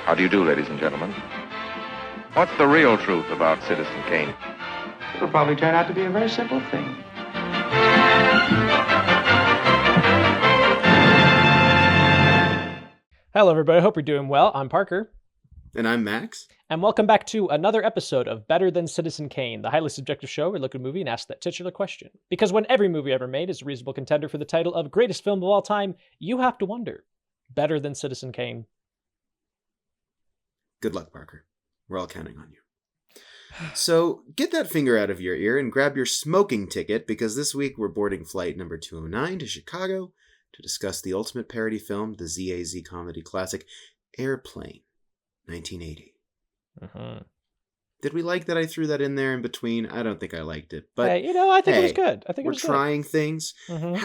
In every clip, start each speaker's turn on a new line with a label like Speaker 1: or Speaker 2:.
Speaker 1: How do you do, ladies and gentlemen? What's the real truth about Citizen Kane?
Speaker 2: It'll probably turn out to be a very simple thing.
Speaker 3: Hello, everybody. I hope you're doing well. I'm Parker.
Speaker 4: And I'm Max.
Speaker 3: And welcome back to another episode of Better Than Citizen Kane, the highly subjective show where we look at a movie and ask that titular question. Because when every movie ever made is a reasonable contender for the title of greatest film of all time, you have to wonder, better than Citizen Kane?
Speaker 4: Good luck, Parker. We're all counting on you. So get that finger out of your ear and grab your smoking ticket, because this week we're boarding flight number 209 to Chicago to discuss the ultimate parody film, the ZAZ comedy classic, Airplane, 1980.
Speaker 3: Mm-hmm.
Speaker 4: Did we like that I threw that in there in between? I don't think I liked it. But
Speaker 3: I think it was good. I think
Speaker 4: we're
Speaker 3: it was
Speaker 4: trying things.
Speaker 3: Mm-hmm.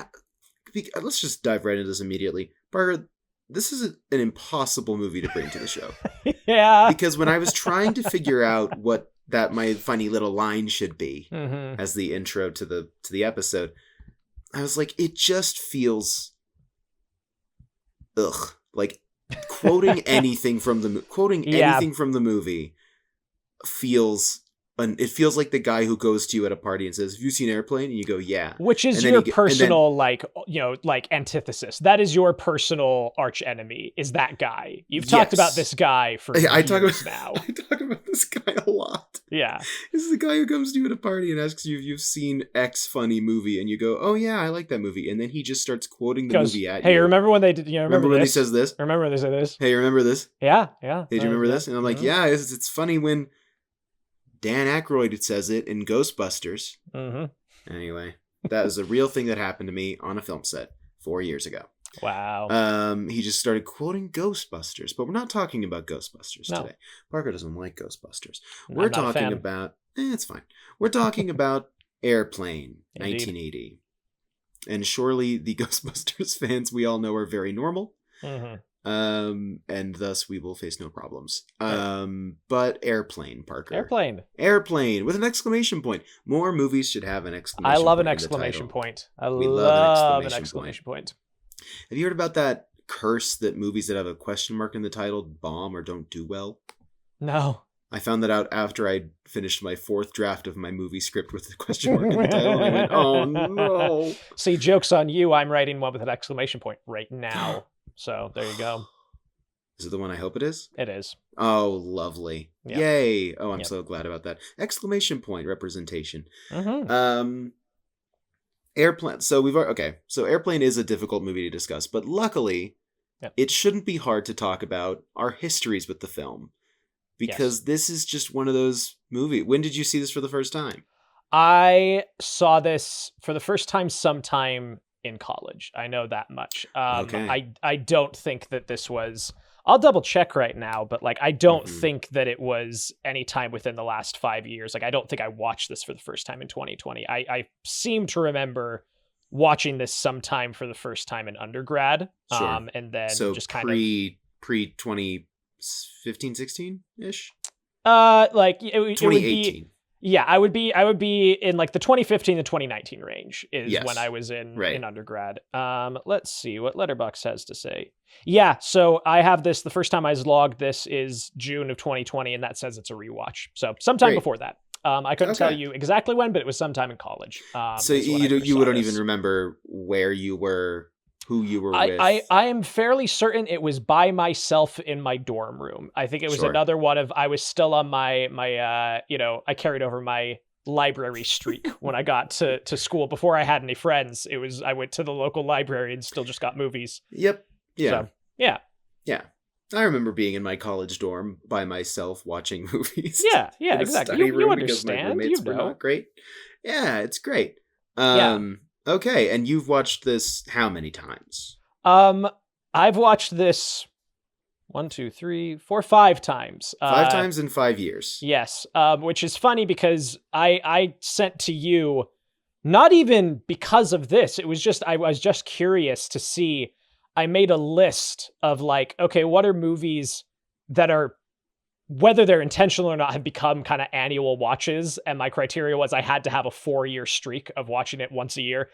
Speaker 4: Let's just dive right into this immediately. Parker, this is an impossible movie to bring to the show.
Speaker 3: Yeah.
Speaker 4: Because when I was trying to figure out what that my funny little line should be as the intro to the episode, I was like, it just feels like quoting anything from the anything from the movie feels. It feels like the guy who goes to you at a party and says, "Have you seen Airplane?" And you go, "Yeah."
Speaker 3: Which is your personal, antithesis. That is your personal arch enemy, is that guy. You've talked about this guy for years now.
Speaker 4: I talk about this guy a lot.
Speaker 3: Yeah.
Speaker 4: This is the guy who comes to you at a party and asks you if you've seen X funny movie, and you go, "Oh yeah, I like that movie." And then he just starts quoting the movie at you.
Speaker 3: Hey, remember when they did, remember
Speaker 4: when
Speaker 3: this?
Speaker 4: he says this?
Speaker 3: Remember when they say this?
Speaker 4: Hey, remember this?
Speaker 3: Yeah.
Speaker 4: Hey, do you remember this? And I'm like, yeah, it's funny when Dan Aykroyd says it in Ghostbusters.
Speaker 3: Mm-hmm.
Speaker 4: Anyway, that is a real thing that happened to me on a film set 4 years ago.
Speaker 3: Wow.
Speaker 4: He just started quoting Ghostbusters, but we're not talking about Ghostbusters today. Parker doesn't like Ghostbusters. We're talking about... it's fine. We're talking about Airplane, 1980. And surely the Ghostbusters fans we all know are very normal.
Speaker 3: Mm-hmm.
Speaker 4: And thus we will face no problems. But Airplane, Parker.
Speaker 3: Airplane
Speaker 4: with an exclamation point. More movies should have an exclamation point.
Speaker 3: I love an exclamation point. We love an exclamation point.
Speaker 4: Have you heard about that curse that movies that have a question mark in the title bomb or don't do well?
Speaker 3: No.
Speaker 4: I found that out after I finished my fourth draft of my movie script with the question mark in the title, and I went, oh no.
Speaker 3: See, joke's on you. I'm writing one with an exclamation point right now. So there you go.
Speaker 4: Is it the one I hope it is?
Speaker 3: It is.
Speaker 4: Oh, lovely.
Speaker 3: Yep.
Speaker 4: Yay. Oh, I'm so glad about that. Exclamation point representation.
Speaker 3: Mm-hmm.
Speaker 4: Airplane. So Airplane is a difficult movie to discuss, but luckily it shouldn't be hard to talk about our histories with the film, because this is just one of those movies. When did you see this for the first time?
Speaker 3: I saw this for the first time sometime in college. I know that much.
Speaker 4: Okay.
Speaker 3: I don't think that this was... I'll double check right now, but I don't think that it was any time within the last 5 years. I don't think I watched this for the first time in 2020. I seem to remember watching this sometime for the first time in undergrad.
Speaker 4: Sure.
Speaker 3: And then just kind
Speaker 4: pre 2015, 16-ish?
Speaker 3: It would
Speaker 4: 2018.
Speaker 3: I would be in the 2015 to 2019 range is when I was in undergrad. Let's see what Letterboxd has to say. Yeah, so I have this, the first time I logged this is June of 2020, and that says it's a rewatch. So sometime before that. I couldn't tell you exactly when, but it was sometime in college.
Speaker 4: So you don't even remember where you were, who you were with?
Speaker 3: I am fairly certain it was by myself in my dorm room. I think it was another one of, I was still on my I carried over my library streak when I got to school. Before I had any friends, I went to the local library and still just got movies.
Speaker 4: Yep. Yeah.
Speaker 3: So, yeah.
Speaker 4: Yeah. I remember being in my college dorm by myself watching movies.
Speaker 3: Yeah, exactly. You understand.
Speaker 4: My roommates were not great. Yeah, it's great. Okay, and you've watched this how many times?
Speaker 3: I've watched this 5 times.
Speaker 4: 5 times in 5 years.
Speaker 3: Yes, which is funny because I sent to you, not even because of this. It was just, I was just curious to see. I made a list of okay, what are movies that are, whether they're intentional or not, have become kind of annual watches. And my criteria was I had to have a 4-year streak of watching it once a year.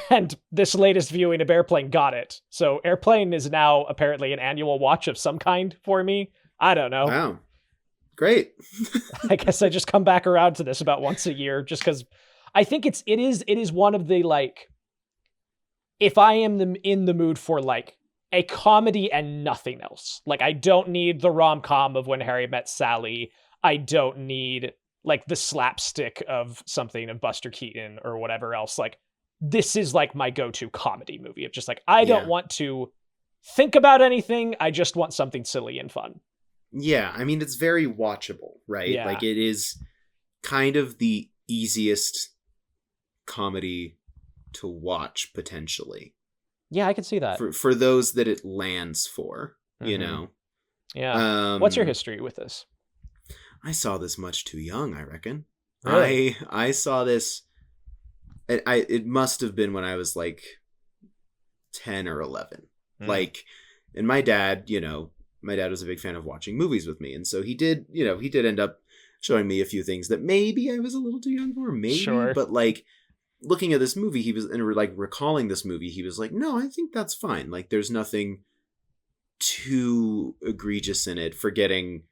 Speaker 3: And this latest viewing of Airplane got it. So Airplane is now apparently an annual watch of some kind for me. I don't know.
Speaker 4: Wow. Great.
Speaker 3: I guess I just come back around to this about once a year just because I think it is one of the, like, if I am in the mood for like a comedy and nothing else, like I don't need the rom-com of When Harry Met Sally. I don't need like the slapstick of something of Buster Keaton or whatever else. Like, this is like my go-to comedy movie of just like, I don't want to think about anything. I just want something silly and fun.
Speaker 4: Yeah, I mean, it's very watchable, right?
Speaker 3: Yeah.
Speaker 4: Like, it is kind of the easiest comedy to watch, potentially.
Speaker 3: Yeah, I can see that.
Speaker 4: For those that it lands for, you know?
Speaker 3: Yeah. What's your history with this?
Speaker 4: I saw this much too young, I reckon.
Speaker 3: Really?
Speaker 4: I saw this... It must have been when I was, like, 10 or 11. Like, and my dad was a big fan of watching movies with me. And so he did end up showing me a few things that maybe I was a little too young for, maybe.
Speaker 3: Sure.
Speaker 4: But, like, looking at this movie, recalling this movie, he was like, no, I think that's fine. Like, there's nothing too egregious in it, forgetting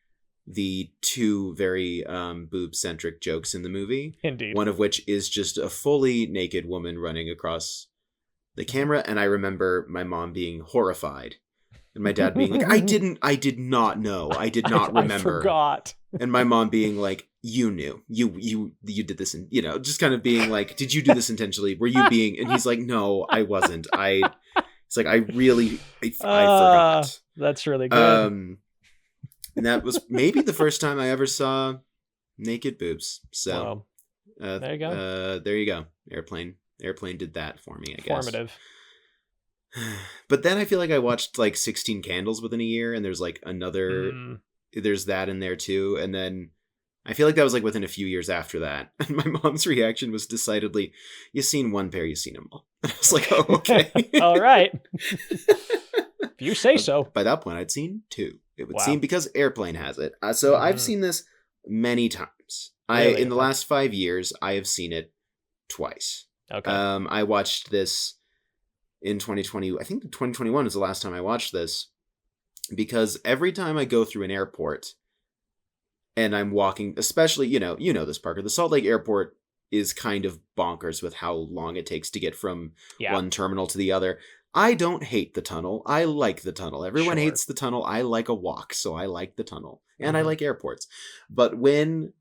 Speaker 4: the two very boob-centric jokes in the movie.
Speaker 3: Indeed.
Speaker 4: One of which is just a fully naked woman running across the camera. And I remember my mom being horrified. And my dad being like, I did not know. I did not remember.
Speaker 3: I forgot.
Speaker 4: And my mom being like, you knew. You did this. And, just kind of being like, did you do this intentionally? Were you being... And he's like, no, I wasn't. It's like, I forgot.
Speaker 3: That's really good.
Speaker 4: And that was maybe the first time I ever saw naked boobs. So
Speaker 3: there you go.
Speaker 4: There you go. Airplane did that for me, I guess.
Speaker 3: Formative.
Speaker 4: But then I feel like I watched like 16 Candles within a year, and there's like another, there's that in there too. And then I feel like that was like within a few years after that. And my mom's reaction was decidedly, you've seen one pair, you've seen them all. And I was like, oh, okay.
Speaker 3: All right. If you say so.
Speaker 4: By that point, I'd seen two. It would
Speaker 3: Wow.
Speaker 4: seem, because Airplane has it. So I've seen this many times.
Speaker 3: Really?
Speaker 4: In the last 5 years, I have seen it twice.
Speaker 3: Okay.
Speaker 4: I watched this in 2020. I think 2021 is the last time I watched this, because every time I go through an airport and I'm walking, especially, you know this, Parker, the Salt Lake Airport is kind of bonkers with how long it takes to get from one terminal to the other. I don't hate the tunnel. I like the tunnel. Everyone hates the tunnel. I like a walk, so I like the tunnel. And I like airports. But when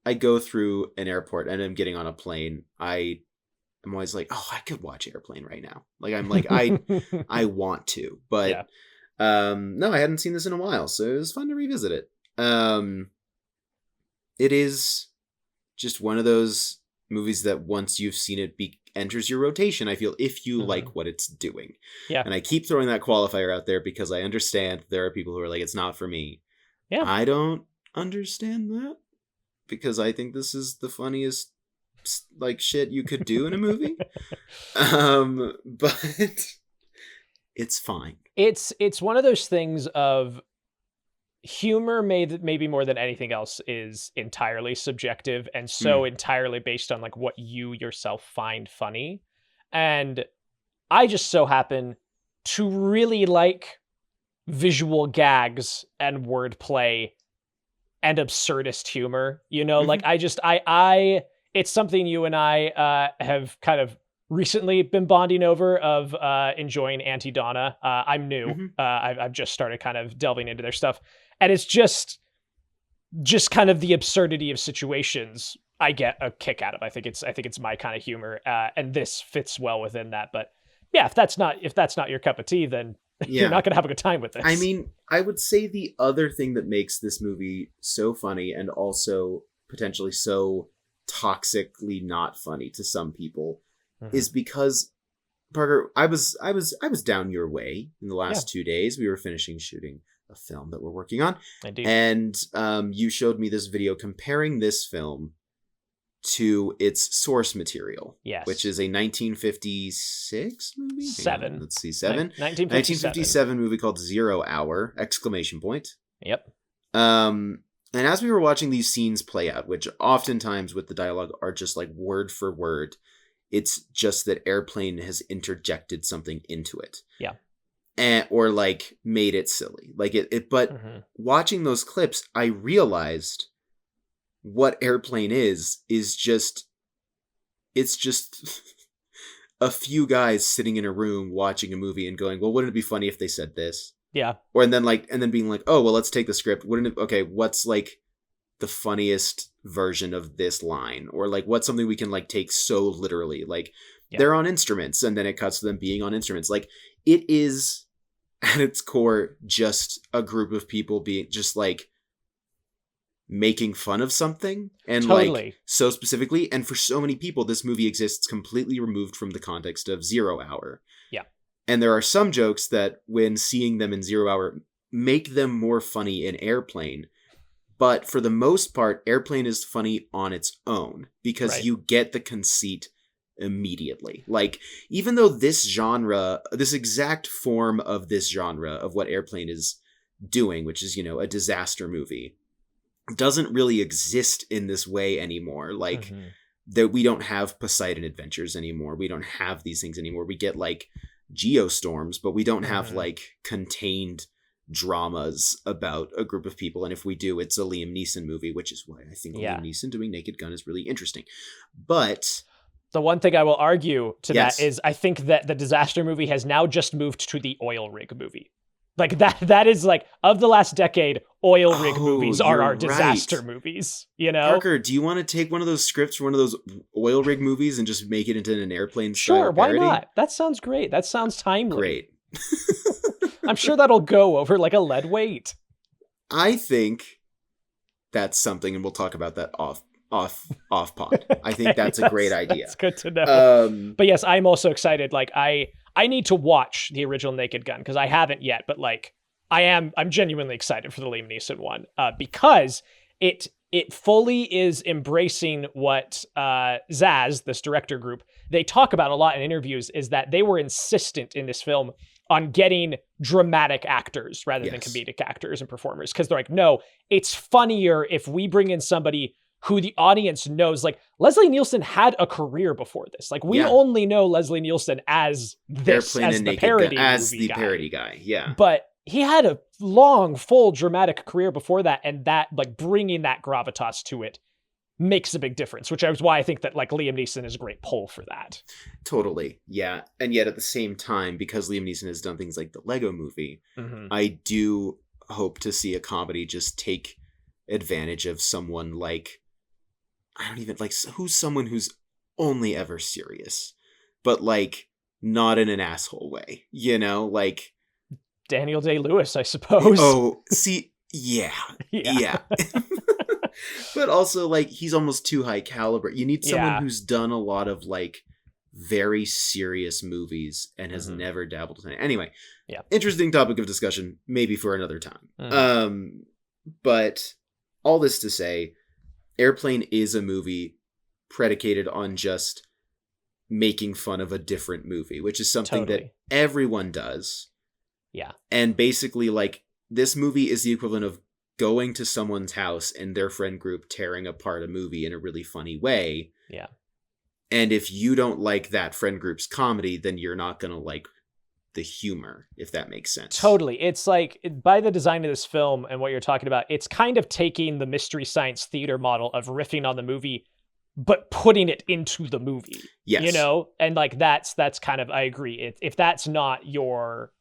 Speaker 4: I go through an airport and I'm getting on a plane, I'm always like, oh, I could watch Airplane right now. Like, I'm like, I want to. But no, I hadn't seen this in a while, so it was fun to revisit it. It is just one of those movies that once you've seen it enters your rotation, I feel, if you like what it's doing. Yeah. And I keep throwing that qualifier out there because I understand there are people who are like, it's not for me. Yeah. I don't understand that, because I think this is the funniest like shit you could do in a movie. But it's fine.
Speaker 3: It's one of those things of humor, maybe more than anything else, is entirely subjective, and so entirely based on like what you yourself find funny. And I just so happen to really like visual gags and wordplay and absurdist humor, like I it's something you and I have kind of recently been bonding over, of enjoying Auntie Donna. I'm new. I've just started kind of delving into their stuff. And it's just kind of the absurdity of situations I get a kick out of. I think it's my kind of humor, and this fits well within that. But yeah, if that's not your cup of tea, then you're not going to have a good time with this.
Speaker 4: I mean, I would say the other thing that makes this movie so funny, and also potentially so toxically not funny to some people, is because, Parker, I was down your way in the last 2 days. We were finishing shooting a film that we're working on.
Speaker 3: Indeed.
Speaker 4: And you showed me this video comparing this film to its source material. Yes. Which is a 1956 movie?
Speaker 3: Seven.
Speaker 4: Let's see, 1957 movie called 0 Hour!
Speaker 3: Yep.
Speaker 4: And as we were watching these scenes play out, which oftentimes with the dialogue are just like word for word, it's just that Airplane has interjected something into it.
Speaker 3: Yeah.
Speaker 4: or like made it silly. Like but watching those clips, I realized what Airplane is just it's just a few guys sitting in a room watching a movie and going, well, wouldn't it be funny if they said this?
Speaker 3: Yeah.
Speaker 4: Or and then being like, oh, well, let's take the script. What's like the funniest version of this line? Or like what's something we can like take so literally? Like they're on instruments and then it cuts to them being on instruments. Like it is at its core just a group of people being just like making fun of something, and like so specifically, and for so many people this movie exists completely removed from the context of 0 Hour.
Speaker 3: Yeah.
Speaker 4: And there are some jokes that when seeing them in 0 Hour make them more funny in Airplane, but for the most part Airplane is funny on its own because you get the conceit immediately. Like even though this exact form of this genre of what Airplane is doing, which is, you know, a disaster movie, doesn't really exist in this way anymore. Like that we don't have Poseidon Adventures anymore. We don't have these things anymore. We get like geostorms, but we don't have like contained dramas about a group of people. And if we do, it's a Liam Neeson movie, which is why I think Liam Neeson doing Naked Gun is really interesting. But
Speaker 3: the one thing I will argue to that is I think that the disaster movie has now just moved to the oil rig movie. Like that is like, of the last decade, oil rig movies are our disaster movies, you know?
Speaker 4: Parker, do you want to take one of those scripts for one of those oil rig movies and just make it into an Airplane style parody?
Speaker 3: Why not? That sounds great. That sounds timely.
Speaker 4: Great.
Speaker 3: I'm sure that'll go over like a lead weight.
Speaker 4: I think that's something, and we'll talk about that off pod. I think that's a great idea.
Speaker 3: That's good to know. But yes, I'm also excited. Like I need to watch the original Naked Gun because I haven't yet, but like I'm genuinely excited for the Liam Neeson one because it fully is embracing what Zaz, this director group, they talk about a lot in interviews, is that they were insistent in this film on getting dramatic actors rather than comedic actors and performers, because they're like, no, it's funnier if we bring in somebody who the audience knows. Like Leslie Nielsen had a career before this. Like we only know Leslie Nielsen as this, as the parody
Speaker 4: guy. Yeah.
Speaker 3: But he had a long, full dramatic career before that. And that, like, bringing that gravitas to it makes a big difference, which is why I think that like Liam Neeson is a great pull for that.
Speaker 4: Totally. Yeah. And yet at the same time, because Liam Neeson has done things like the Lego movie, I do hope to see a comedy just take advantage of someone like, I don't even like who's someone who's only ever serious, but like not in an asshole way, you know, like
Speaker 3: Daniel Day-Lewis, I suppose.
Speaker 4: Oh, see, yeah. But also like he's almost too high caliber. You need someone who's done a lot of like very serious movies and has never dabbled in it. Anyway, interesting topic of discussion, maybe for another time. But all this to say, Airplane is a movie predicated on just making fun of a different movie, which is something that everyone does.
Speaker 3: Yeah.
Speaker 4: And basically, like, this movie is the equivalent of going to someone's house and their friend group tearing apart a movie in a really funny way.
Speaker 3: Yeah.
Speaker 4: And if you don't like that friend group's comedy, then you're not going to like the humor, if that makes sense.
Speaker 3: Totally. It's like, by the design of this film and what you're talking about, it's kind of taking the Mystery Science Theater model of riffing on the movie, but putting it into the movie.
Speaker 4: Yes.
Speaker 3: You know? And like, that's kind of, I agree. If that's not your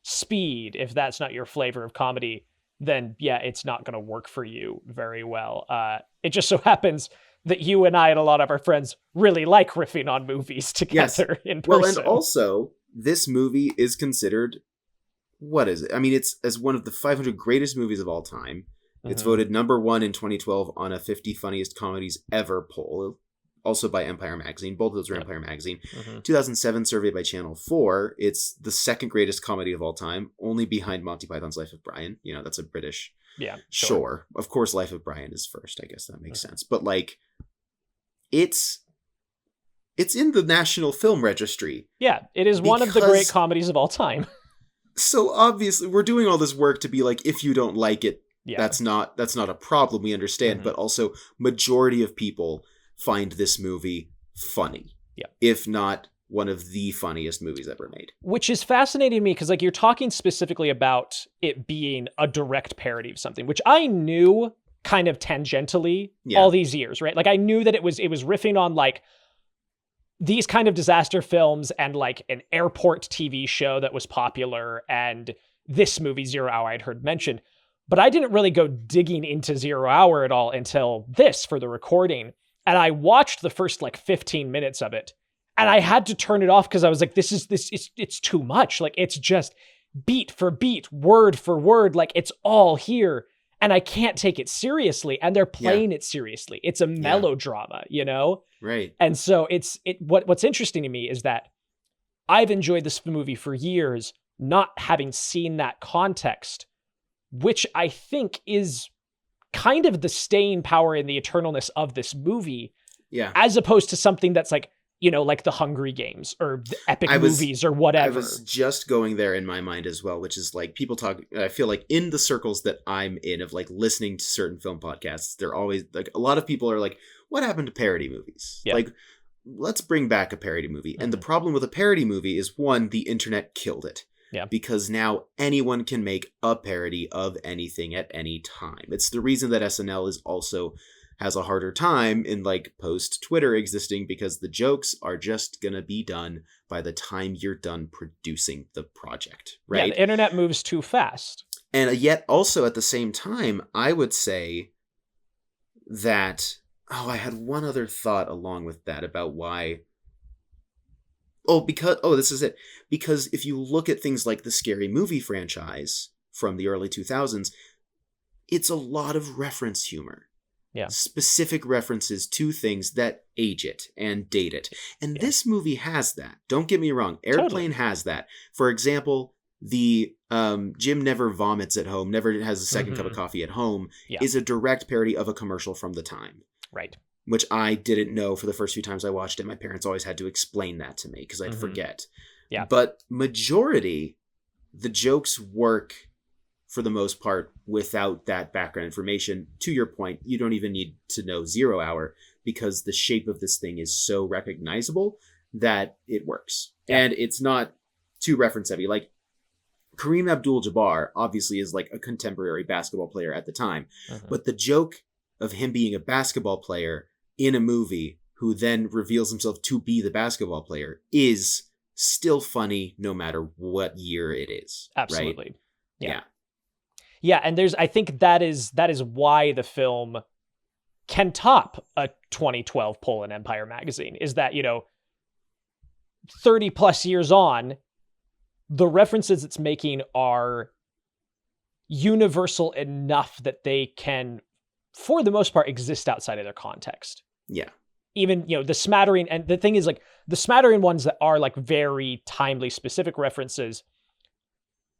Speaker 3: speed, if that's not your flavor of comedy, then yeah, it's not going to work for you very well. It just so happens that you and I and a lot of our friends really like riffing on movies together in person.
Speaker 4: Well, and also, this movie is considered, what is it? I mean, it's as one of the 500 greatest movies of all time. It's voted number 1 in 2012 on a 50 funniest comedies ever poll, also by Empire Magazine. Both of those are Empire Magazine. 2007 survey by Channel 4. It's the second greatest comedy of all time, only behind Monty Python's Life of Brian. You know, that's a British.
Speaker 3: Yeah.
Speaker 4: Sure. Of course, Life of Brian is first. I guess that makes sense. But like, it's in the National Film Registry.
Speaker 3: Yeah, it is one of the great comedies of all time.
Speaker 4: So obviously, we're doing all this work to be like, if you don't like it, that's not a problem. We understand. But also, majority of people find this movie funny.
Speaker 3: Yeah.
Speaker 4: If not one of the funniest movies ever made.
Speaker 3: Which is fascinating to me because, like, you're talking specifically about it being a direct parody of something, which I knew kind of tangentially all these years, right? Like, I knew that it was riffing on, like, these kind of disaster films and, like, an airport TV show that was popular, and this movie, 0 Hour, I'd heard mentioned. But I didn't really go digging into 0 Hour at all until this for the recording. And I watched the first, like, 15 minutes of it. And I had to turn it off because I was like, it's too much. Like, it's just beat for beat, word for word. Like, it's all here. And I can't take it seriously. And they're playing it seriously. It's a melodrama, you know?
Speaker 4: Right.
Speaker 3: And so what's interesting to me is that I've enjoyed this movie for years, not having seen that context, which I think is kind of the staying power and the eternalness of this movie.
Speaker 4: Yeah.
Speaker 3: As opposed to something that's like, you know, like the Hungry Games or the epic movies or whatever.
Speaker 4: I was just going there in my mind as well, which is like people talk, I feel like in the circles that I'm in of like listening to certain film podcasts, they're always like, a lot of people are like, what happened to parody movies? Yeah. Like, let's bring back a parody movie. Mm-hmm. And the problem with a parody movie is, one, the internet killed it. Yeah. Because now anyone can make a parody of anything at any time. It's the reason that SNL is also has a harder time in like post Twitter existing, because the jokes are just gonna be done by the time you're done producing the project, right?
Speaker 3: Yeah, the internet moves too fast.
Speaker 4: And yet also at the same time, I would say that, I had one other thought along with that about why. This is it. Because if you look at things like the Scary Movie franchise from the early 2000s, it's a lot of reference humor. Yeah. Specific references to things that age it and date it. And this movie has that. Don't get me wrong. Airplane has that. For example, the Jim never vomits at home, never has a second cup of coffee at home, is a direct parody of a commercial from the time.
Speaker 3: Right.
Speaker 4: Which I didn't know for the first few times I watched it. My parents always had to explain that to me because I'd forget. Yeah. But majority, the jokes work for the most part without that background information. To your point, you don't even need to know 0 Hour because the shape of this thing is so recognizable that it works. Yeah. And it's not too reference heavy. Like Kareem Abdul-Jabbar obviously is like a contemporary basketball player at the time. But the joke of him being a basketball player in a movie who then reveals himself to be the basketball player is still funny no matter what year it is.
Speaker 3: Absolutely.
Speaker 4: Right?
Speaker 3: Yeah. Yeah, and I think that is why the film can top a 2012 poll in Empire magazine, is that, 30 plus years on, the references it's making are universal enough that they can, for the most part, exist outside of their context.
Speaker 4: Yeah.
Speaker 3: Even, the smattering, and the thing is, like, the smattering ones that are, like, very timely, specific references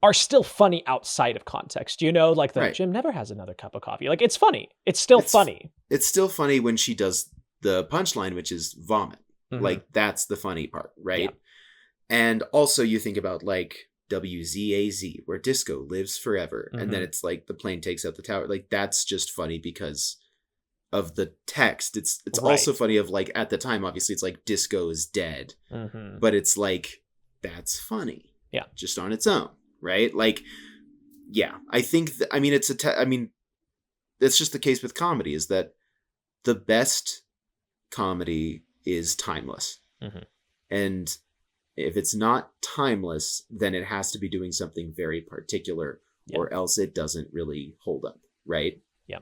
Speaker 3: are still funny outside of context, like the Jim never has another cup of coffee. Like, it's funny. It's still funny. It's
Speaker 4: still funny when she does the punchline, which is vomit. Like, that's the funny part, right? Yeah. And also you think about like WZAZ, where disco lives forever. And then it's like the plane takes out the tower. Like, that's just funny because of the text. It's also funny of like, at the time, obviously it's like disco is dead, but it's like, that's funny.
Speaker 3: Yeah.
Speaker 4: Just on its own. Right? Like, yeah, I think, that's just the case with comedy, is that the best comedy is timeless. And if it's not timeless, then it has to be doing something very particular, or else it doesn't really hold up. Right?
Speaker 3: Yeah.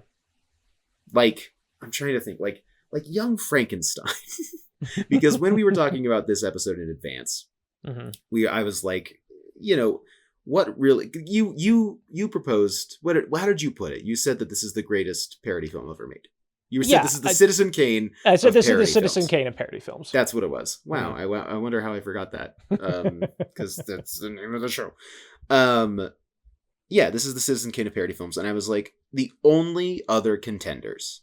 Speaker 4: Like, I'm trying to think, like Young Frankenstein, because when we were talking about this episode in advance, I was like, what really you proposed? How did you put it? You said that this is the greatest parody film ever made. You said this is the Citizen Kane.
Speaker 3: I said this is the Citizen Kane of parody films.
Speaker 4: That's what it was. Wow, I wonder how I forgot that, because that's the name of the show. Yeah, this is the Citizen Kane of parody films, and I was like, the only other contenders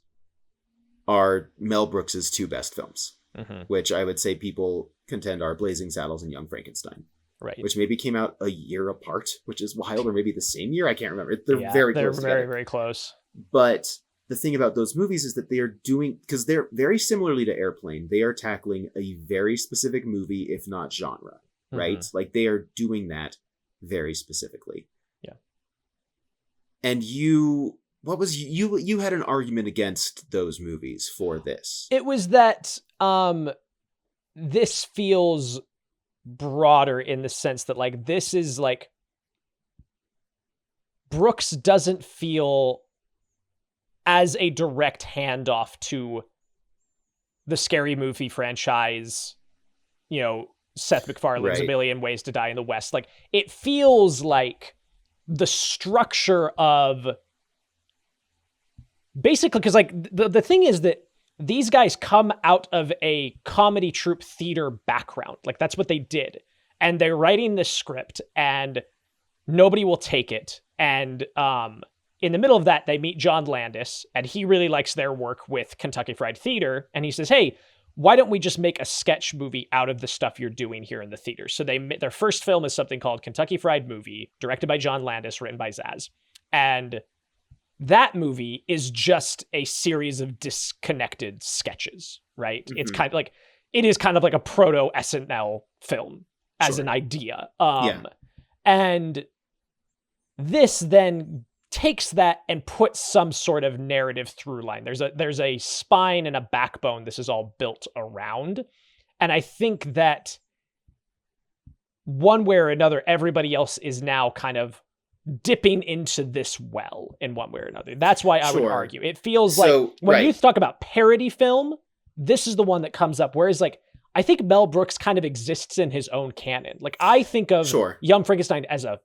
Speaker 4: are Mel Brooks's two best films, which I would say people contend are Blazing Saddles and Young Frankenstein.
Speaker 3: Right.
Speaker 4: Which maybe came out a year apart, which is wild, or maybe the same year. I can't remember. They're very close.
Speaker 3: They're very, very close.
Speaker 4: But the thing about those movies is that they are doing, because they're very similarly to Airplane, they are tackling a very specific movie, if not genre, right?
Speaker 3: Mm-hmm.
Speaker 4: Like they are doing that very specifically.
Speaker 3: Yeah.
Speaker 4: And you had an argument against those movies for this.
Speaker 3: It was that this feels broader in the sense that like this is like Brooks doesn't feel as a direct handoff to the Scary Movie franchise, you know, Seth MacFarlane's
Speaker 4: Right.
Speaker 3: A Million Ways to Die in the West. Like, it feels like the structure of basically, because like the thing is that these guys come out of a comedy troupe theater background. Like, that's what they did. And they're writing this script and nobody will take it. And in the middle of that, they meet John Landis, and he really likes their work with Kentucky Fried Theater. And he says, hey, why don't we just make a sketch movie out of the stuff you're doing here in the theater? So their first film is something called Kentucky Fried Movie, directed by John Landis, written by Zaz. And that movie is just a series of disconnected sketches, right?
Speaker 4: Mm-hmm.
Speaker 3: It's kind of like, it is kind of like a proto SNL film as
Speaker 4: Sure.
Speaker 3: an idea.
Speaker 4: Yeah.
Speaker 3: And this then takes that and puts some sort of narrative through line. There's a spine and a backbone this is all built around. And I think that one way or another, everybody else is now kind of dipping into this well in one way or another. That's why I would
Speaker 4: Sure.
Speaker 3: argue. It feels
Speaker 4: So,
Speaker 3: like when
Speaker 4: right.
Speaker 3: you talk about parody film, this is the one that comes up. Whereas like, I think Mel Brooks kind of exists in his own canon. Like, I think of
Speaker 4: Sure.
Speaker 3: Young Frankenstein as a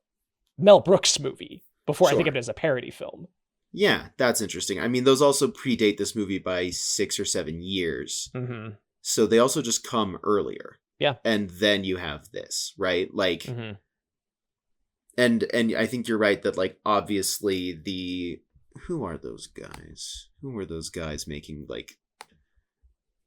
Speaker 3: Mel Brooks movie before I think
Speaker 4: Sure.
Speaker 3: of it as a parody film.
Speaker 4: Yeah, that's interesting. I mean, those also predate this movie by 6 or 7 years.
Speaker 3: Mm-hmm.
Speaker 4: So they also just come earlier.
Speaker 3: Yeah.
Speaker 4: And then you have this, right? Like,
Speaker 3: Mm-hmm.
Speaker 4: and I think you're right that, like, obviously who are those guys? Who were those guys making, like,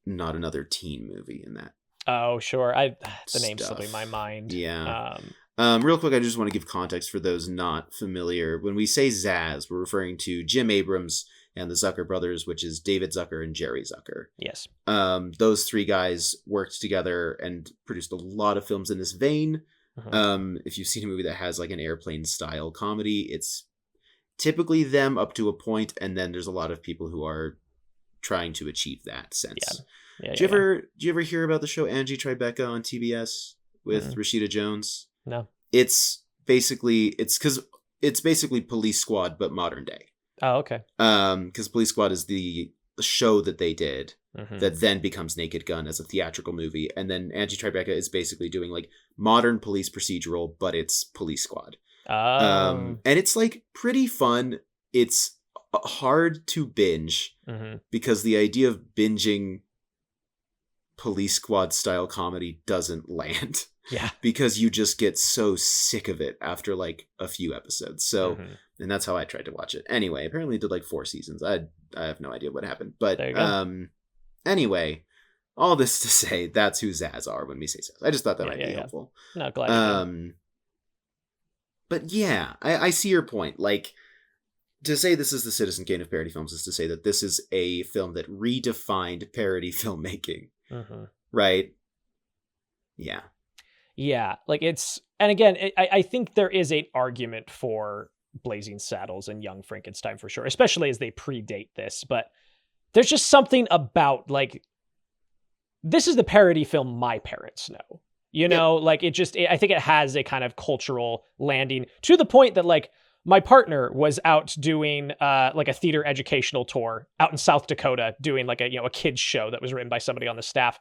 Speaker 4: not another teen movie in that?
Speaker 3: Oh, sure. The name's
Speaker 4: Stuff.
Speaker 3: slipping my mind.
Speaker 4: Yeah. Real quick, I just want to give context for those not familiar. When we say Zaz, we're referring to Jim Abrams and the Zucker brothers, which is David Zucker and Jerry Zucker.
Speaker 3: Yes.
Speaker 4: Those three guys worked together and produced a lot of films in this vein.
Speaker 3: Mm-hmm.
Speaker 4: If you've seen a movie that has like an Airplane style comedy, it's typically them up to a point, and then there's a lot of people who are trying to achieve that sense.
Speaker 3: Yeah.
Speaker 4: Do you ever hear about the show Angie Tribeca on TBS with Rashida Jones?
Speaker 3: No.
Speaker 4: It's basically Police Squad but modern day.
Speaker 3: Oh, okay.
Speaker 4: Because Police Squad is the show that they did
Speaker 3: Mm-hmm.
Speaker 4: that then becomes Naked Gun as a theatrical movie, and then Angie Tribeca is basically doing like modern police procedural, but it's Police Squad. And it's like pretty fun. It's hard to binge because the idea of binging Police Squad style comedy doesn't land.
Speaker 3: Yeah.
Speaker 4: Because you just get so sick of it after like a few episodes. So, and that's how I tried to watch it. Anyway, apparently it did like 4 seasons. I have no idea what happened. But
Speaker 3: There you go.
Speaker 4: Anyway, all this to say that's who Zaz are when we say Zaz. I just thought that might be helpful.
Speaker 3: No, glad you did.
Speaker 4: But yeah, I see your point. Like, to say this is the Citizen Kane of parody films is to say that this is a film that redefined parody filmmaking. Right? Yeah.
Speaker 3: Yeah, like it's, and again, I think there is an argument for Blazing Saddles and Young Frankenstein for sure, especially as they predate this, but there's just something about, like, this is the parody film my parents know, you know, like I think it has a kind of cultural landing to the point that, like, my partner was out doing like a theater educational tour out in South Dakota doing like a kid's show that was written by somebody on the staff.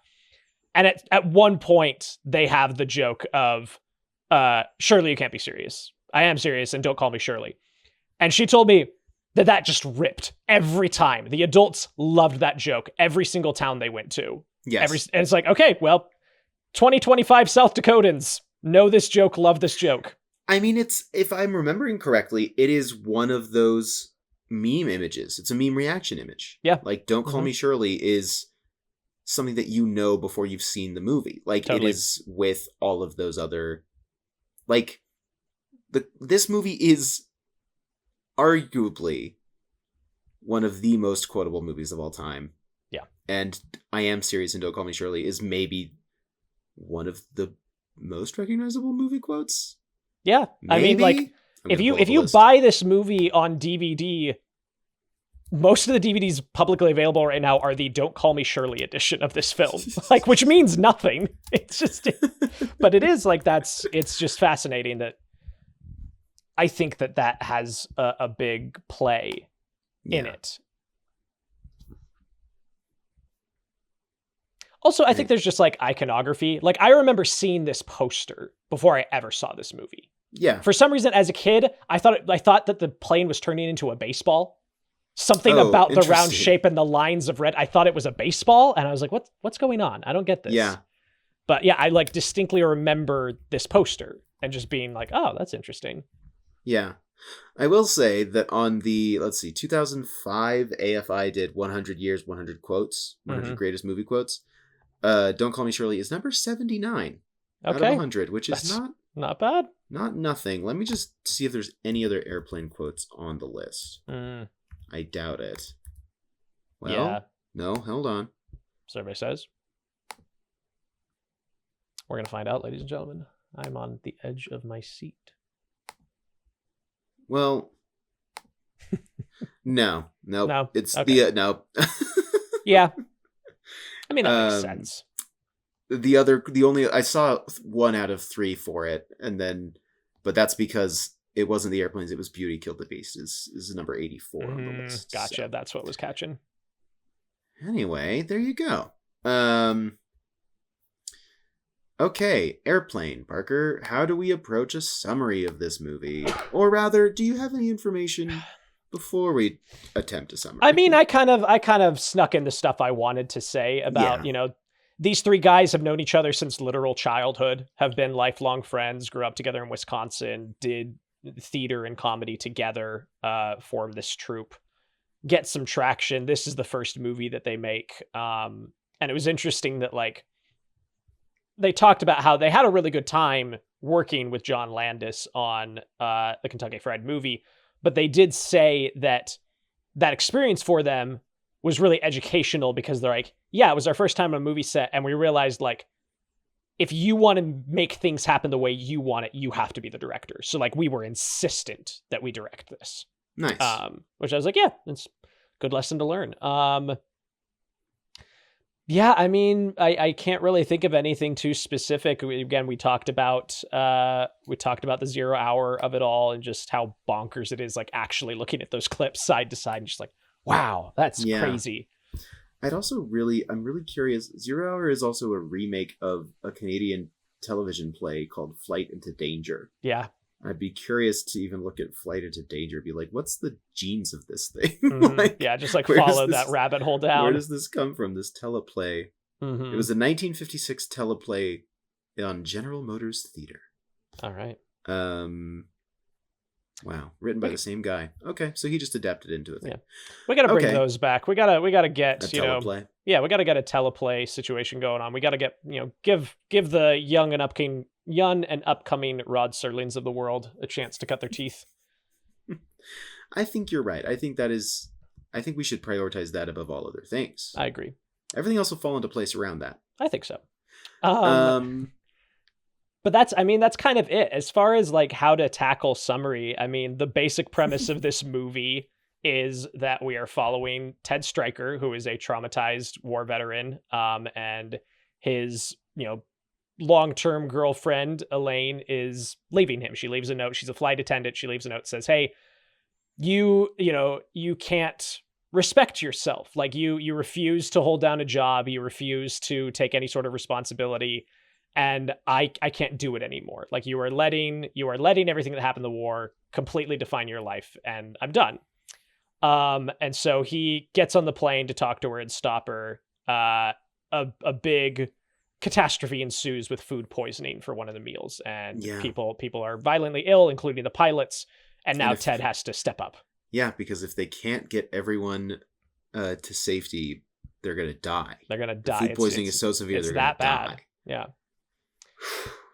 Speaker 3: And at one point, they have the joke of, Shirley, you can't be serious. I am serious, and don't call me Shirley. And she told me that just ripped every time. The adults loved that joke every single town they went to.
Speaker 4: Yes.
Speaker 3: And it's like, okay, well, 2025 South Dakotans know this joke, love this joke.
Speaker 4: I mean, if I'm remembering correctly, it is one of those meme images. It's a meme reaction image.
Speaker 3: Yeah.
Speaker 4: Like, Don't Call Me Shirley is something that you know before you've seen the movie. Like,
Speaker 3: Totally.
Speaker 4: It is with all of those other, like, this movie is arguably one of the most quotable movies of all time.
Speaker 3: Yeah.
Speaker 4: And I Am Serious and Don't Call Me Shirley is maybe one of the most recognizable movie quotes.
Speaker 3: Yeah.
Speaker 4: Maybe?
Speaker 3: I mean, like, if you buy this movie on DVD, most of the DVDs publicly available right now are the Don't Call Me Shirley edition of this film, like, which means nothing. It's just, but it is like, it's just fascinating that I think that has a big play in it. Also, I think there's just like iconography. Like, I remember seeing this poster before I ever saw this movie.
Speaker 4: Yeah.
Speaker 3: For some reason, as a kid, I thought that the plane was turning into a baseball. Something about the round shape and the lines of red. I thought it was a baseball, and I was like, what's going on? I don't get this.
Speaker 4: Yeah.
Speaker 3: But yeah, I like distinctly remember this poster and just being like, oh, that's interesting.
Speaker 4: Yeah. I will say that on the, 2005 AFI did 100 Years, 100 Quotes, 100 Greatest Movie Quotes. Don't Call Me Shirley is number 79 out of 100, which is
Speaker 3: not bad.
Speaker 4: Not nothing. Let me just see if there's any other airplane quotes on the list. I doubt it. Well, yeah. No, hold on.
Speaker 3: Survey says. We're going to find out, ladies and gentlemen. I'm on the edge of my seat.
Speaker 4: Well, no. It's
Speaker 3: okay.
Speaker 4: No.
Speaker 3: Yeah. I mean, that makes sense.
Speaker 4: I saw 1 out of 3 for it, but that's because it wasn't the airplanes, it was Beauty Killed the Beast is number 84 on the list.
Speaker 3: Gotcha,
Speaker 4: so.
Speaker 3: That's what was catching.
Speaker 4: Anyway, there you go. Okay, Airplane. Parker, how do we approach a summary of this movie? Or rather, do you have any information before we attempt a summary?
Speaker 3: I mean, I kind of snuck in the stuff I wanted to say about, these 3 guys have known each other since literal childhood, have been lifelong friends, grew up together in Wisconsin, did theater and comedy together, formed this troupe, get some traction. This is the first movie that they make. And it was interesting that, like, they talked about how they had a really good time working with John Landis on the Kentucky Fried Movie, but they did say that experience for them was really educational because they're like, yeah, it was our first time on a movie set, and we realized, like, if you want to make things happen the way you want it, you have to be the director. So, like, we were insistent that we direct this.
Speaker 4: Nice.
Speaker 3: Which I was like, yeah, it's a good lesson to learn. Yeah, I mean, I can't really think of anything too specific. We talked about the 0 hour of it all and just how bonkers it is, like, actually looking at those clips side to side and just like, wow, that's crazy.
Speaker 4: I'm really curious. 0 Hour is also a remake of a Canadian television play called Flight into Danger.
Speaker 3: Yeah.
Speaker 4: I'd be curious to even look at Flight into Danger, be like, what's the genes of this thing?
Speaker 3: Like, yeah, just like follow that rabbit hole down.
Speaker 4: Where does this come from, this teleplay? It was a 1956 teleplay on General Motors Theater.
Speaker 3: All right.
Speaker 4: Wow, written by the same guy. Okay, so he just adapted into it.
Speaker 3: Yeah, we got to bring those back. We got to get
Speaker 4: a teleplay.
Speaker 3: We got to get a teleplay situation going on. We got to get give the young and upcoming Rod Serlings of the world a chance to cut their teeth.
Speaker 4: I think you're right. I think we should prioritize that above all other things.
Speaker 3: I agree.
Speaker 4: Everything else will fall into place around that.
Speaker 3: I think so. But that's kind of it. As far as, like, how to tackle summary, I mean, the basic premise of this movie is that we are following Ted Stryker, who is a traumatized war veteran, and his, long-term girlfriend, Elaine, is leaving him. She leaves a note. She's a flight attendant. She leaves a note that says, hey, you can't respect yourself. Like, you refuse to hold down a job. You refuse to take any sort of responsibility. And I can't do it anymore. Like, you are letting everything that happened in the war completely define your life, and I'm done. And so he gets on the plane to talk to her and stop her. A big catastrophe ensues with food poisoning for one of the meals, and people are violently ill, including the pilots. And now Ted has to step up.
Speaker 4: Yeah, because if they can't get everyone to safety, they're gonna die.
Speaker 3: They're gonna die.
Speaker 4: Food poisoning is so severe, they're
Speaker 3: that
Speaker 4: gonna
Speaker 3: bad.
Speaker 4: die.
Speaker 3: Yeah.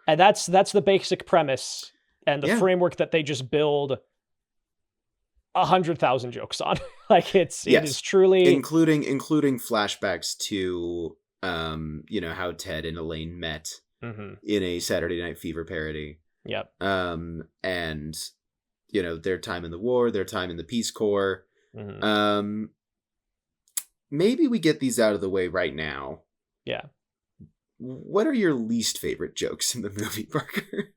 Speaker 3: And that's the basic premise and the framework that they just build 100,000 jokes on. Like it is truly
Speaker 4: including flashbacks to how Ted and Elaine met in a Saturday Night Fever parody.
Speaker 3: Yep.
Speaker 4: And their time in the war, their time in the Peace Corps. Maybe we get these out of the way right now.
Speaker 3: Yeah.
Speaker 4: What are your least favorite jokes in the movie, Parker?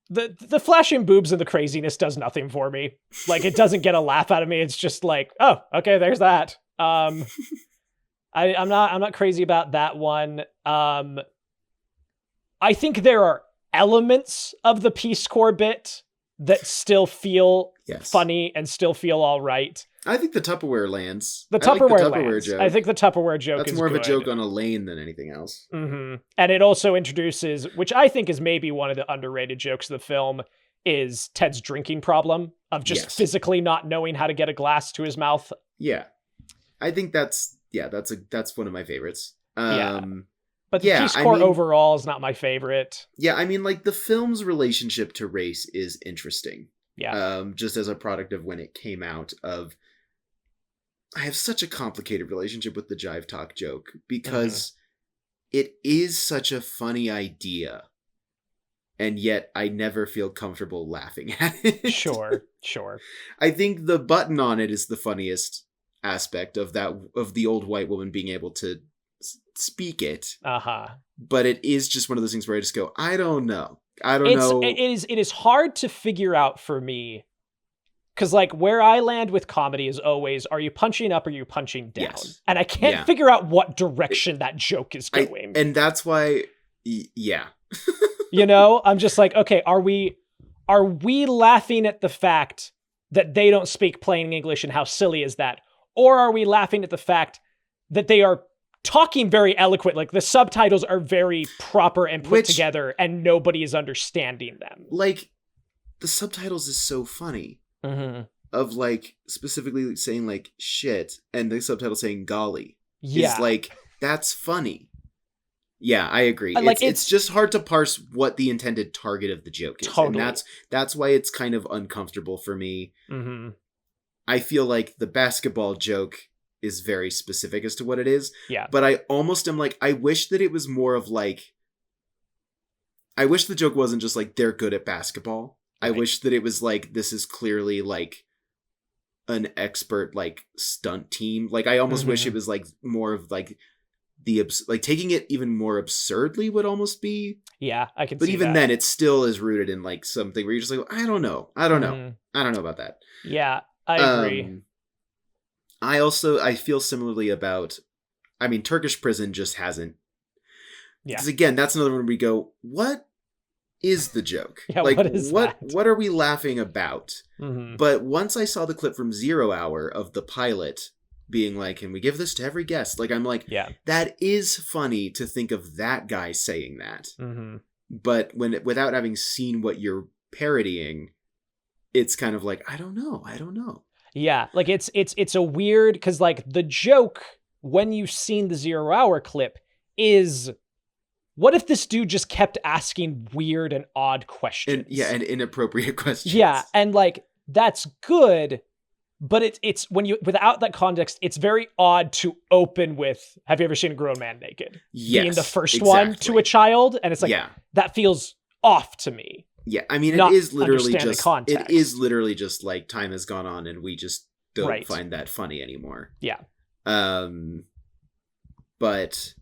Speaker 3: The flashing boobs and the craziness does nothing for me. Like, it doesn't get a laugh out of me. It's just like, oh, okay, there's that. I'm not crazy about that one. I think there are elements of the Peace Corps bit that still feel funny and still feel all right.
Speaker 4: I think the Tupperware lands.
Speaker 3: The Tupperware joke. I think the Tupperware joke is
Speaker 4: That's more
Speaker 3: good.
Speaker 4: of a joke on Elaine than anything else.
Speaker 3: And it also introduces, which I think is maybe one of the underrated jokes of the film, is Ted's drinking problem of just physically not knowing how to get a glass to his mouth.
Speaker 4: Yeah. I think that's one of my favorites.
Speaker 3: But the Peace Corps overall is not my favorite.
Speaker 4: Yeah, I mean, like, the film's relationship to race is interesting.
Speaker 3: Yeah.
Speaker 4: Just as a product of when it came out of... I have such a complicated relationship with the Jive Talk joke because it is such a funny idea, and yet I never feel comfortable laughing at it.
Speaker 3: Sure.
Speaker 4: I think the button on it is the funniest aspect of the old white woman being able to speak it. But it is just one of those things where I just go, I don't know.
Speaker 3: It is hard to figure out for me. Because, like, where I land with comedy is always, are you punching up or are you punching down?
Speaker 4: Yes.
Speaker 3: And I can't figure out what direction that joke is going.
Speaker 4: And that's why, yeah.
Speaker 3: I'm just like, okay, are we laughing at the fact that they don't speak plain English and how silly is that? Or are we laughing at the fact that they are talking very eloquent, like the subtitles are very proper and put together and nobody is understanding them?
Speaker 4: Like, the subtitles is so funny. Of, like, specifically saying, like, shit, and the subtitle saying golly.
Speaker 3: Yeah.
Speaker 4: Is, like, that's funny. Yeah, I agree. Like, it's just hard to parse what the intended target of the joke is.
Speaker 3: Totally.
Speaker 4: And that's why it's kind of uncomfortable for me. I feel like the basketball joke is very specific as to what it is.
Speaker 3: Yeah.
Speaker 4: But I almost am like, I wish that it was more of, like... I wish the joke wasn't just, like, they're good at basketball. I wish that it was like, this is clearly like an expert like stunt team. Like, I almost wish it was like more of like like taking it even more absurdly would almost be.
Speaker 3: Yeah, I can see
Speaker 4: that. But even
Speaker 3: that.
Speaker 4: then, it still is rooted in like something where you're just like, I don't know about that.
Speaker 3: Yeah, I agree.
Speaker 4: I feel similarly about, I mean, Turkish Prison just hasn't. Yeah. Because again, that's another one where we go, what is the joke?
Speaker 3: Yeah,
Speaker 4: like,
Speaker 3: what
Speaker 4: are we laughing about? But once I saw the clip from 0 Hour of the pilot being like, can we give this to every guest? Like, I'm like, that is funny to think of that guy saying that. But without having seen what you're parodying, it's kind of like, I don't know.
Speaker 3: Yeah, like it's a weird, because like the joke when you've seen the 0 Hour clip is, what if this dude just kept asking weird and odd questions?
Speaker 4: And inappropriate questions.
Speaker 3: Yeah, and like that's good, but it's when you, without that context, it's very odd to open with, have you ever seen a grown man naked?
Speaker 4: Yes,
Speaker 3: being the first one to a child, and it's like, that feels off to me.
Speaker 4: Yeah, I mean, it is literally just like time has gone on and we just don't find that funny anymore.
Speaker 3: Yeah.
Speaker 4: But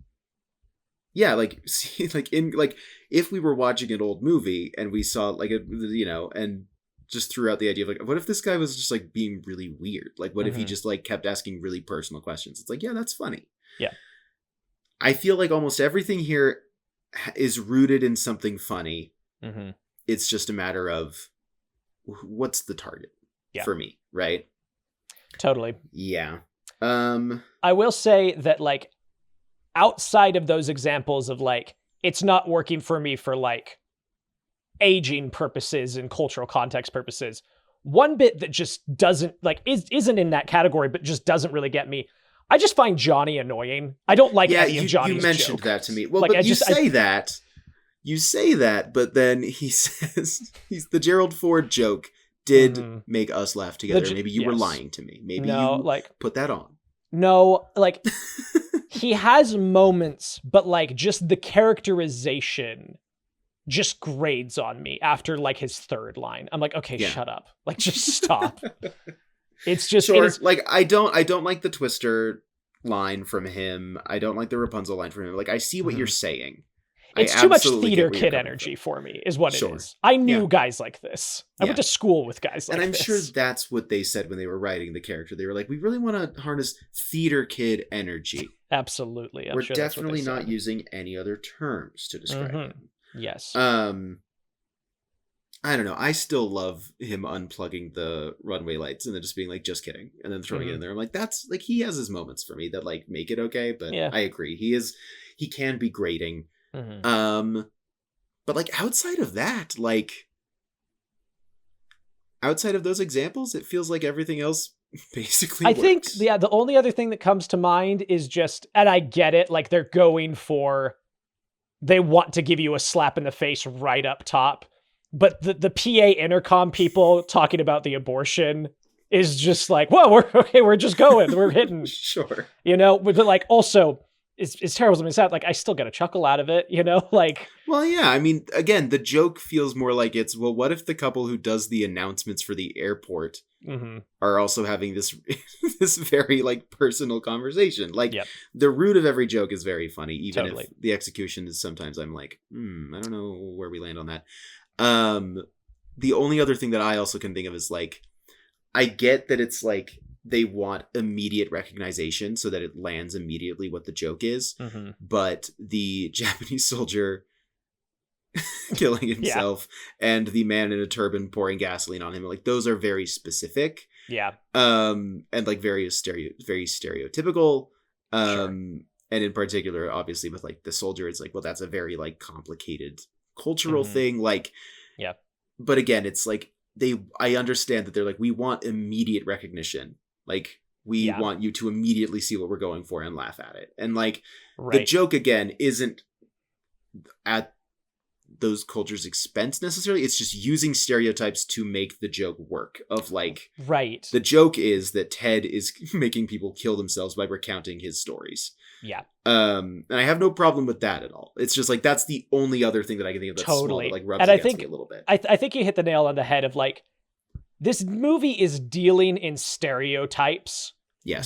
Speaker 4: yeah, like, see, like in like if we were watching an old movie and we saw like and just threw out the idea of like, what if this guy was just like being really weird? Like, what if he just like kept asking really personal questions? It's like, yeah, that's funny.
Speaker 3: Yeah.
Speaker 4: I feel like almost everything here is rooted in something funny. It's just a matter of what's the target for me, right?
Speaker 3: Totally.
Speaker 4: Yeah.
Speaker 3: I will say that like outside of those examples of like, it's not working for me for like aging purposes and cultural context purposes, one bit that just doesn't like isn't in that category but just doesn't really get me, I just find Johnny annoying. I don't like any of Johnny's
Speaker 4: you mentioned
Speaker 3: joke.
Speaker 4: that to me. Well,
Speaker 3: like,
Speaker 4: but you say that, you say that, but then he says the Gerald Ford joke did make us laugh together. Maybe you were lying to me. Maybe you put that on.
Speaker 3: No, like he has moments, but like just the characterization just grades on me after like his third line. I'm like, okay, shut up. Like, just stop. It's just
Speaker 4: like I don't like the Twister line from him. I don't like the Rapunzel line from him. Like, I see what you're saying.
Speaker 3: It's too much theater kid energy for me, is what it is. I knew guys like this. I went to school with guys like this.
Speaker 4: And I'm sure that's what they said when they were writing the character. They were like, we really want to harness theater kid energy.
Speaker 3: Absolutely.
Speaker 4: We're definitely not using any other terms to describe him.
Speaker 3: Yes.
Speaker 4: I don't know. I still love him unplugging the runway lights and then just being like, just kidding. And then throwing it in there. I'm like, that's like, he has his moments for me that like make it okay. But I agree. He can be grating. But like outside of that, like outside of those examples, it feels like everything else basically works.
Speaker 3: think, the only other thing that comes to mind is just, and I get it, like they're going for, they want to give you a slap in the face right up top. But the PA intercom people talking about the abortion is just like, whoa, we're just going, we're hitting.
Speaker 4: Sure.
Speaker 3: You know, but like also, it's terrible as it sounds, like I still get a chuckle out of it, you know, like.
Speaker 4: Well, yeah, I mean, again, the joke feels more like it's, well, what if the couple who does the announcements for the airport are also having this this very like personal conversation? Like the root of every joke is very funny, even if the execution is sometimes I'm like, I don't know where we land on that. The only other thing that I also can think of is like, I get that it's like they want immediate recognition so that it lands immediately what the joke is. But the Japanese soldier killing himself and the man in a turban pouring gasoline on him, like those are very specific. And like very stereotypical. And in particular, obviously with like the soldier, it's like, well, that's a very like complicated cultural thing, like but again, it's like I understand that they're like, we want immediate recognition, like we want you to immediately see what we're going for and laugh at it, and like the joke again isn't at those cultures' expense necessarily, it's just using stereotypes to make the joke work of like the joke is that Ted is making people kill themselves by recounting his stories. And I have no problem with that at all. It's just like that's the only other thing that I can think of that's small that like rubs against me a little bit.
Speaker 3: I think you hit the nail on the head of like, this movie is dealing in stereotypes.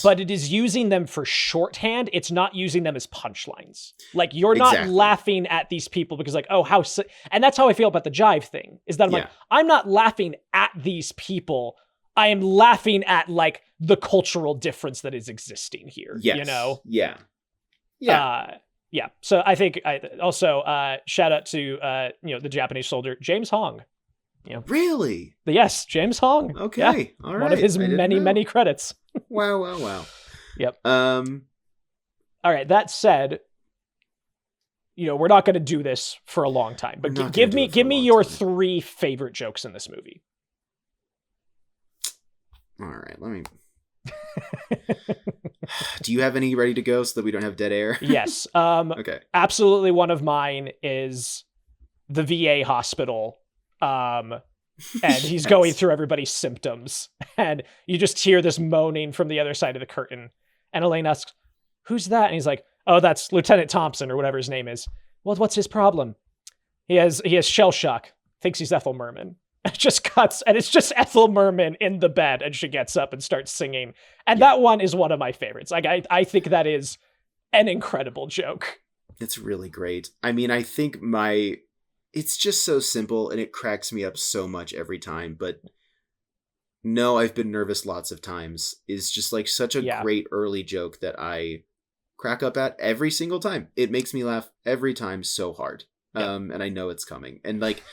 Speaker 3: But it is using them for shorthand. It's not using them as punchlines. Like you're not laughing at these people because like, oh, how and that's how I feel about the jive thing, is that I'm like, I'm not laughing at these people. I am laughing at like the cultural difference that is existing here. You know? So I think also shout out to the Japanese soldier, James Hong. You know,
Speaker 4: really?
Speaker 3: Yes, James Hong.
Speaker 4: Okay. All right.
Speaker 3: One of his many credits.
Speaker 4: Wow.
Speaker 3: Yep. All right. That said, we're not going to do this for a long time, but give me your 3 favorite jokes in this movie.
Speaker 4: All right. Let me. Do you have any ready to go so that we don't have dead air?
Speaker 3: Yes.
Speaker 4: Okay.
Speaker 3: Absolutely. One of mine is the VA hospital. And he's going through everybody's symptoms, and you just hear this moaning from the other side of the curtain. And Elaine asks, "Who's that?" And he's like, "Oh, that's Lieutenant Thompson or whatever his name is." Well, what's his problem? He has shell shock. Thinks he's Ethel Merman. It just cuts, and it's just Ethel Merman in the bed, and she gets up and starts singing. And that one is one of my favorites. Like I think that is an incredible joke.
Speaker 4: It's really great. I mean, I think it's just so simple and it cracks me up so much every time. But no, I've been nervous lots of times is just like such a great early joke that I crack up at every single time. It makes me laugh every time so hard. And I know it's coming. And like,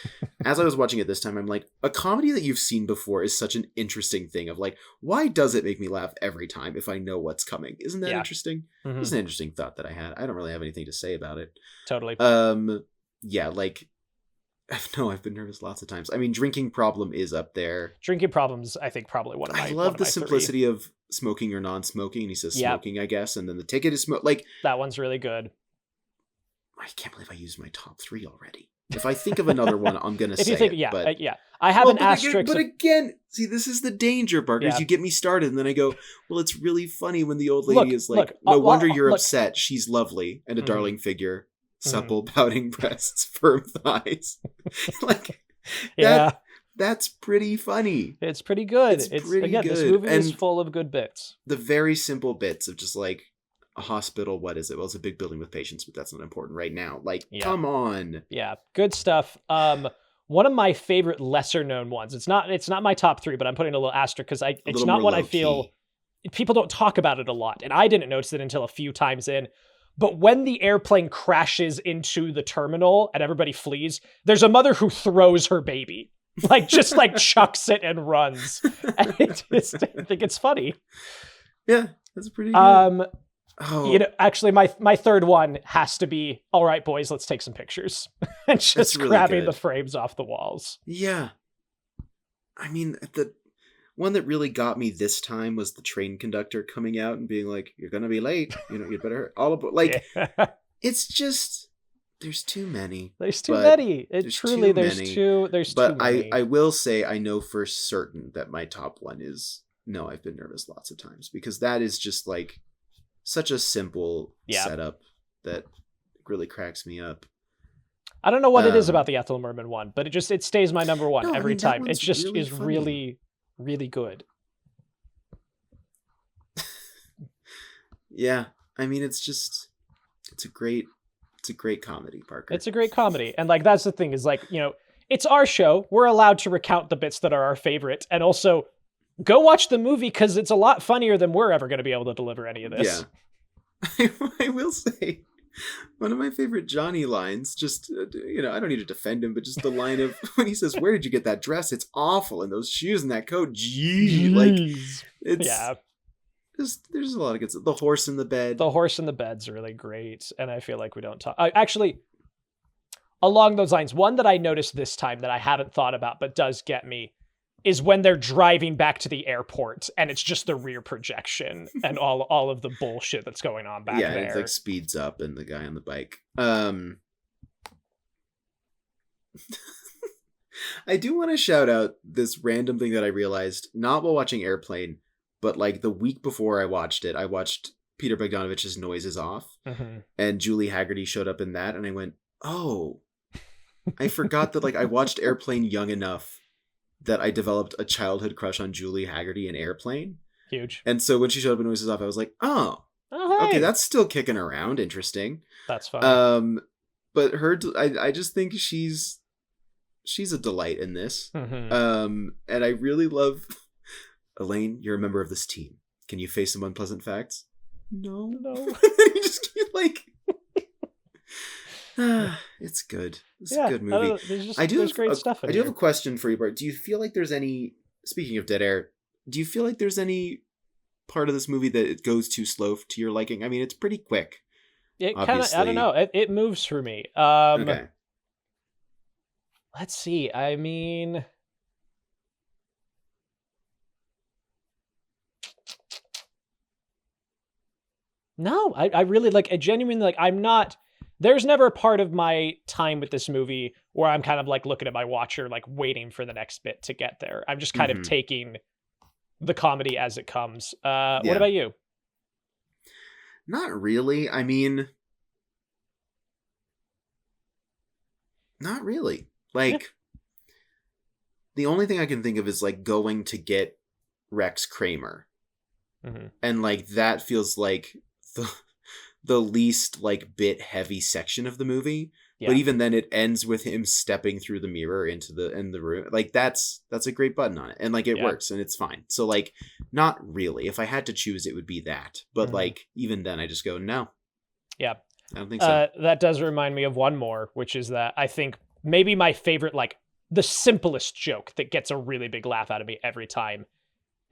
Speaker 4: as I was watching it this time, I'm like, a comedy that you've seen before is such an interesting thing of like, why does it make me laugh every time if I know what's coming? Isn't that interesting? It's an interesting thought that I had. I don't really have anything to say about it.
Speaker 3: Totally.
Speaker 4: Like, no, I've been nervous lots of times. I mean, Drinking Problem is up there.
Speaker 3: Drinking Problem's, I think, probably one of my.
Speaker 4: I love the simplicity of smoking or non-smoking, and he says smoking, I guess, and then the ticket is smoke. Like
Speaker 3: that one's really good.
Speaker 4: I can't believe I used my top 3 already. If I think of another one, I'm gonna
Speaker 3: If
Speaker 4: say
Speaker 3: you think,
Speaker 4: it.
Speaker 3: yeah,
Speaker 4: But
Speaker 3: yeah. I have an asterisk.
Speaker 4: But again, see, this is the danger, Barker.
Speaker 3: Yeah.
Speaker 4: You get me started, and then I go, well, it's really funny when the old lady is like,
Speaker 3: look,
Speaker 4: no wonder you're
Speaker 3: look.
Speaker 4: upset. She's lovely and a
Speaker 3: Mhm.
Speaker 4: darling figure, supple, pouting breasts, firm thighs. Like,
Speaker 3: Yeah,
Speaker 4: that's pretty funny.
Speaker 3: it's pretty good.
Speaker 4: It's pretty
Speaker 3: again, this
Speaker 4: good.
Speaker 3: movie is
Speaker 4: And
Speaker 3: full of good bits.
Speaker 4: The very simple bits of just like a hospital. What is it? Well, it's a big building with patients, but that's not important right now. Like,
Speaker 3: Yeah.
Speaker 4: come on.
Speaker 3: Yeah, good stuff. One of my favorite lesser known ones. It's not my top 3, but I'm putting a little asterisk because it's
Speaker 4: little
Speaker 3: not
Speaker 4: more
Speaker 3: what I
Speaker 4: low-key.
Speaker 3: feel. People don't talk about it a lot, and I didn't notice it until a few times in. But when the airplane crashes into the terminal and everybody flees, there's a mother who throws her baby, like just like chucks it and runs. And I think it's funny.
Speaker 4: Yeah, that's pretty good.
Speaker 3: You know, actually, my third one has to be, all right, boys, let's take some pictures. And just
Speaker 4: really
Speaker 3: grabbing
Speaker 4: good.
Speaker 3: the frames off the walls.
Speaker 4: Yeah. I mean, the one that really got me this time was the train conductor coming out and being like, you're going to be late. You know, you'd better... Like,
Speaker 3: Yeah.
Speaker 4: it's just... There's too many.
Speaker 3: There's too
Speaker 4: But
Speaker 3: many.
Speaker 4: there's
Speaker 3: Truly,
Speaker 4: too
Speaker 3: there's
Speaker 4: many.
Speaker 3: too
Speaker 4: But
Speaker 3: many.
Speaker 4: I will say, I know for certain that my top one is No, I've Been Nervous Lots of Times. Because that is just like such a simple setup that really cracks me up.
Speaker 3: I don't know what it is about the Ethel Merman one, but it stays my number one every time. It just
Speaker 4: really
Speaker 3: is
Speaker 4: funny.
Speaker 3: really, really good.
Speaker 4: Yeah. I mean, it's a great comedy, Parker.
Speaker 3: It's a great comedy. And like, that's the thing is like, you know, it's our show. We're allowed to recount the bits that are our favorite. And also go watch the movie because it's a lot funnier than we're ever going to be able to deliver any of this.
Speaker 4: Yeah. I will say, one of my favorite Johnny lines, just, you know, I don't need to defend him, but just the line of when he says, where did you get that dress? It's awful. And those shoes and that coat. Gee. Like, it's just, there's a lot of good stuff. The horse in the bed.
Speaker 3: The horse in the bed's really great. And I feel like we don't talk. Actually, along those lines, one that I noticed this time that I haven't thought about, but does get me, is when they're driving back to the airport and it's just the rear projection and all of the bullshit that's going on back there.
Speaker 4: Yeah, it like speeds up and the guy on the bike. I do want to shout out this random thing that I realized, not while watching Airplane, but like the week before I watched it, I watched Peter Bogdanovich's Noises Off, and Julie Haggerty showed up in that, and I went, oh, I forgot that like I watched Airplane young enough that I developed a childhood crush on Julie Haggerty in Airplane.
Speaker 3: Huge.
Speaker 4: And so when she showed up in Noises Off, I was like, oh
Speaker 3: hey.
Speaker 4: Okay, that's still kicking around. Interesting.
Speaker 3: That's fun.
Speaker 4: But I just think she's a delight in this. And I really love Elaine. You're a member of this team. Can you face some unpleasant facts? No. You just keep like. It's good. It's a good movie.
Speaker 3: There's great stuff in
Speaker 4: I do have a question for you, Bart. Do you feel like there's any, speaking of dead air, do you feel like there's any part of this movie that it goes too slow to your liking? I mean, it's pretty quick.
Speaker 3: It kind of, I don't know. It moves for me.
Speaker 4: Okay.
Speaker 3: Let's see. I mean, no, I really like, I genuinely like, there's never a part of my time with this movie where I'm kind of like looking at my watcher, like waiting for the next bit to get there. I'm just kind of taking the comedy as it comes. What about you?
Speaker 4: Not really. I mean, not really. Like, the only thing I can think of is like going to get Rex Kramer. And like, that feels like the least like bit heavy section of the movie. But even then it ends with him stepping through the mirror into the room. Like that's a great button on it. And like it works and it's fine. So like, not really. If I had to choose, it would be that. But like, even then I just go, no. Yeah. I don't think so.
Speaker 3: That does remind me of one more, which is that I think maybe my favorite, like the simplest joke that gets a really big laugh out of me every time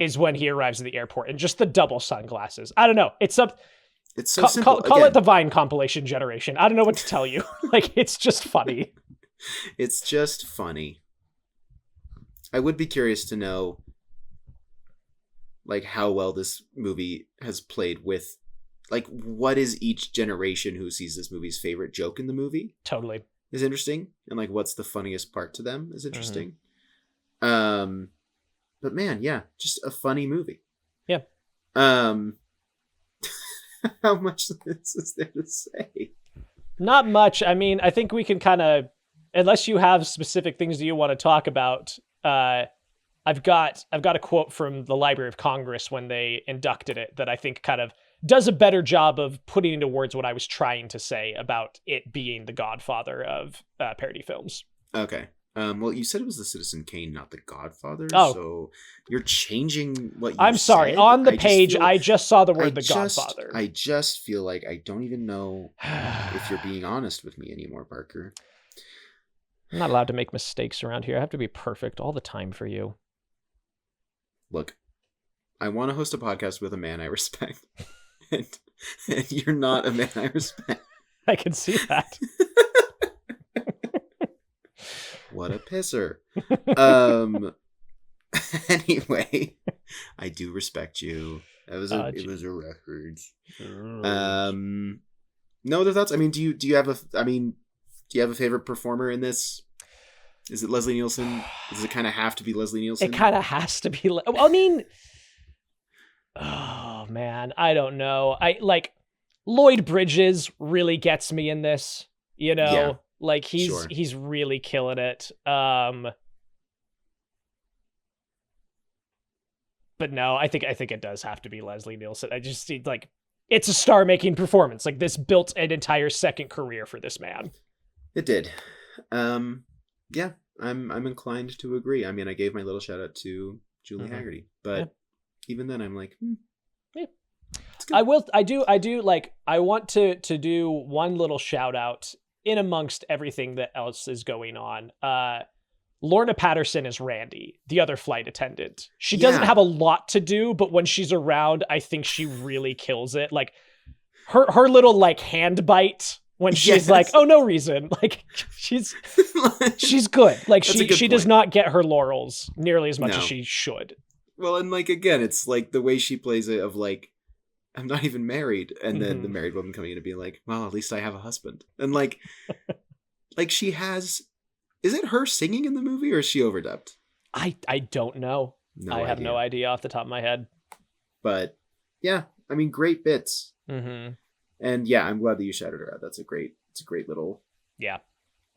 Speaker 3: is when he arrives at the airport and just the double sunglasses. I don't know. It's so simple. Call it the Vine compilation generation. I don't know what to tell you. Like, it's just funny.
Speaker 4: It's just funny. I would be curious to know, like, how well this movie has played with, like, what is each generation who sees this movie's favorite joke in the movie?
Speaker 3: Totally.
Speaker 4: is interesting, and like what's the funniest part to them is interesting. But man, yeah, just a funny movie.
Speaker 3: Yeah.
Speaker 4: How much is there to say?
Speaker 3: Not much. I mean, I think we can kind of, unless you have specific things that you want to talk about. I've got a quote from the Library of Congress when they inducted it that I think kind of does a better job of putting into words what I was trying to say about it being the godfather of parody films.
Speaker 4: Okay. Well, you said it was the Citizen Kane, not the Godfather.
Speaker 3: Oh.
Speaker 4: So you're changing what you
Speaker 3: I'm sorry.
Speaker 4: said.
Speaker 3: On the page, I just saw the word Godfather.
Speaker 4: I just feel like I don't even know if you're being honest with me anymore, Parker.
Speaker 3: I'm not allowed to make mistakes around here. I have to be perfect all the time for you.
Speaker 4: Look, I want to host a podcast with a man I respect. and you're not a man I respect.
Speaker 3: I can see that.
Speaker 4: What a pisser. Anyway, I do respect you. It was a record. No other thoughts? I mean, do you have a favorite performer in this? Is it Leslie Nielsen? Does it kind of have to be Leslie Nielsen?
Speaker 3: It kind of has to be. I mean, oh man, I don't know. I like Lloyd Bridges really gets me in this. You know. Yeah. Like he's really killing it. But no, I think it does have to be Leslie Nielsen. I just see like it's a star-making performance. Like this built an entire second career for this man.
Speaker 4: It did. Yeah, I'm inclined to agree. I mean, I gave my little shout out to Julie Haggerty, but even then I'm like,
Speaker 3: yeah. I want to do one little shout out in amongst everything that else is going on. Lorna Patterson is Randy, the other flight attendant. She doesn't have a lot to do, but when she's around, I think she really kills it. Like her little like hand bite when she's like, oh, no reason. Like she's good. Like she does not get her laurels nearly as much as she should.
Speaker 4: Well, and like, again, it's like the way she plays it of like, I'm not even married. And then the married woman coming in and being like, well, at least I have a husband. And like, like she has, is it her singing in the movie or is she overdubbed?
Speaker 3: I don't know. I have no idea off the top of my head.
Speaker 4: But yeah, I mean, great bits.
Speaker 3: Mm-hmm.
Speaker 4: And yeah, I'm glad that you shouted her out. It's a great little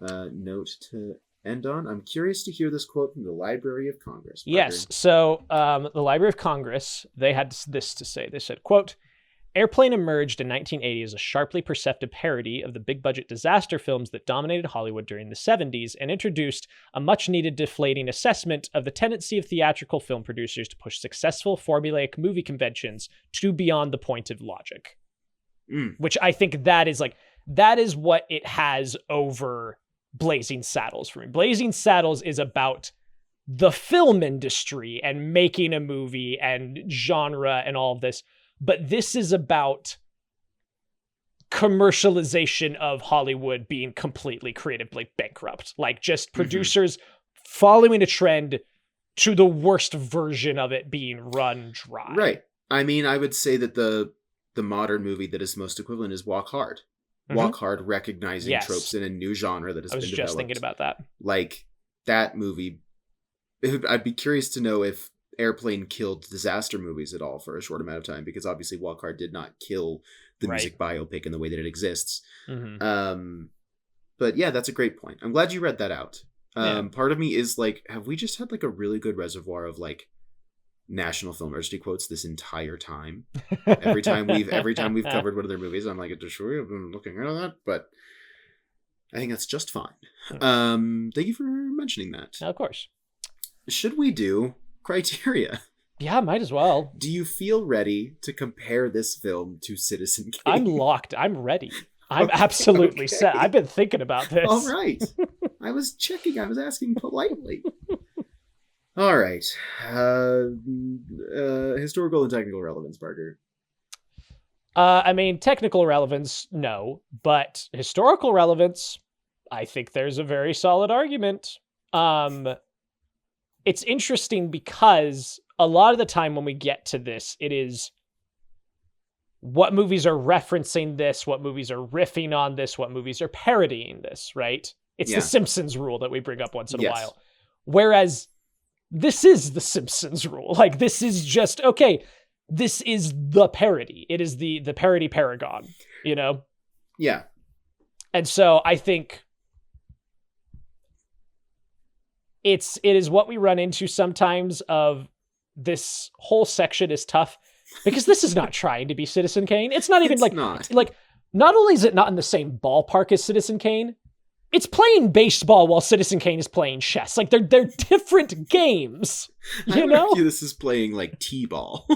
Speaker 4: note to end on. I'm curious to hear this quote from the Library of Congress. Parker.
Speaker 3: Yes. So the Library of Congress, they had this to say. They said, quote, Airplane emerged in 1980 as a sharply perceptive parody of the big-budget disaster films that dominated Hollywood during the 70s and introduced a much-needed deflating assessment of the tendency of theatrical film producers to push successful formulaic movie conventions to beyond the point of logic. Which I think that is what it has over Blazing Saddles for me. Blazing Saddles is about the film industry and making a movie and genre and all of this. But this is about commercialization of Hollywood being completely creatively bankrupt. Like just producers following a trend to the worst version of it being run dry.
Speaker 4: Right. I mean, I would say that the modern movie that is most equivalent is Walk Hard. Walk Hard, recognizing tropes in a new genre that has been developed. I was just thinking
Speaker 3: about that.
Speaker 4: Like that movie, I'd be curious to know if Airplane killed disaster movies at all for a short amount of time, because obviously Walk Hard did not kill the music biopic in the way that it exists. But yeah, that's a great point. I'm glad you read that out. Part of me is like, have we just had like a really good reservoir of like National Film Registry quotes this entire time? Every time we've covered one of their movies, I'm like, sure, I've been looking at that, but I think that's just fine. Thank you for mentioning that.
Speaker 3: Of course.
Speaker 4: Should we do criteria?
Speaker 3: Yeah, might as well.
Speaker 4: Do you feel ready to compare this film to Citizen Kane?
Speaker 3: I'm locked. I'm ready. I'm absolutely set. I've been thinking about this.
Speaker 4: All right. I was checking. I was asking politely. All right. Historical and technical relevance, Parker.
Speaker 3: I mean, technical relevance, no. But historical relevance, I think there's a very solid argument. It's interesting because a lot of the time when we get to this, it is what movies are referencing this, what movies are riffing on this, what movies are parodying this, right? It's
Speaker 4: Yeah.
Speaker 3: the Simpsons rule that we bring up once in a
Speaker 4: Yes.
Speaker 3: while. Whereas this is the Simpsons rule. Like, this is just, okay, this is the parody. It is the parody paragon, you know?
Speaker 4: Yeah.
Speaker 3: And so I think it is what we run into sometimes of this whole section is tough because this is not trying to be Citizen Kane. It's not even not only is it not in the same ballpark as Citizen Kane, it's playing baseball while Citizen Kane is playing chess. Like, they're different games, you know?
Speaker 4: Argue this is playing like T-ball.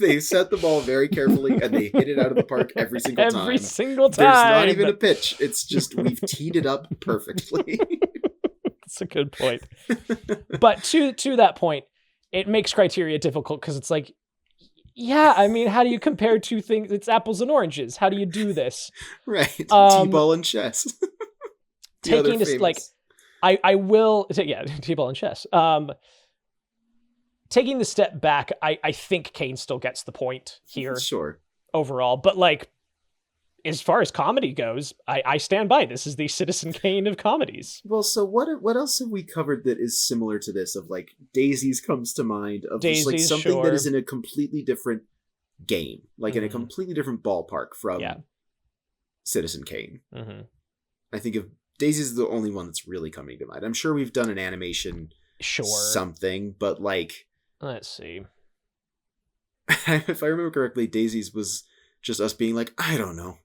Speaker 4: They set the ball very carefully and they hit it out of the park every single time.
Speaker 3: Every single time.
Speaker 4: There's not even a pitch. It's just we've teed it up perfectly.
Speaker 3: That's a good point. But to that point, it makes criteria difficult because it's like, yeah, I mean, how do you compare two things? It's apples and oranges. How do you do this?
Speaker 4: Right. T-ball and chess.
Speaker 3: Taking this, like, I will, yeah, T-ball and chess. Taking the step back, I think Kane still gets the point here.
Speaker 4: Sure.
Speaker 3: Overall. But, like, as far as comedy goes, I stand by. This is the Citizen Kane of comedies.
Speaker 4: Well, so what else have we covered that is similar to this? Of like Daisies comes to mind of just like
Speaker 3: Daisies,
Speaker 4: something
Speaker 3: sure.
Speaker 4: that is in a completely different game, like in a completely different ballpark from Citizen Kane.
Speaker 3: Mm-hmm.
Speaker 4: I think of Daisies is the only one that's really coming to mind. I'm sure we've done an animation, something, but like,
Speaker 3: let's see.
Speaker 4: If I remember correctly, Daisies was just us being like, I don't know,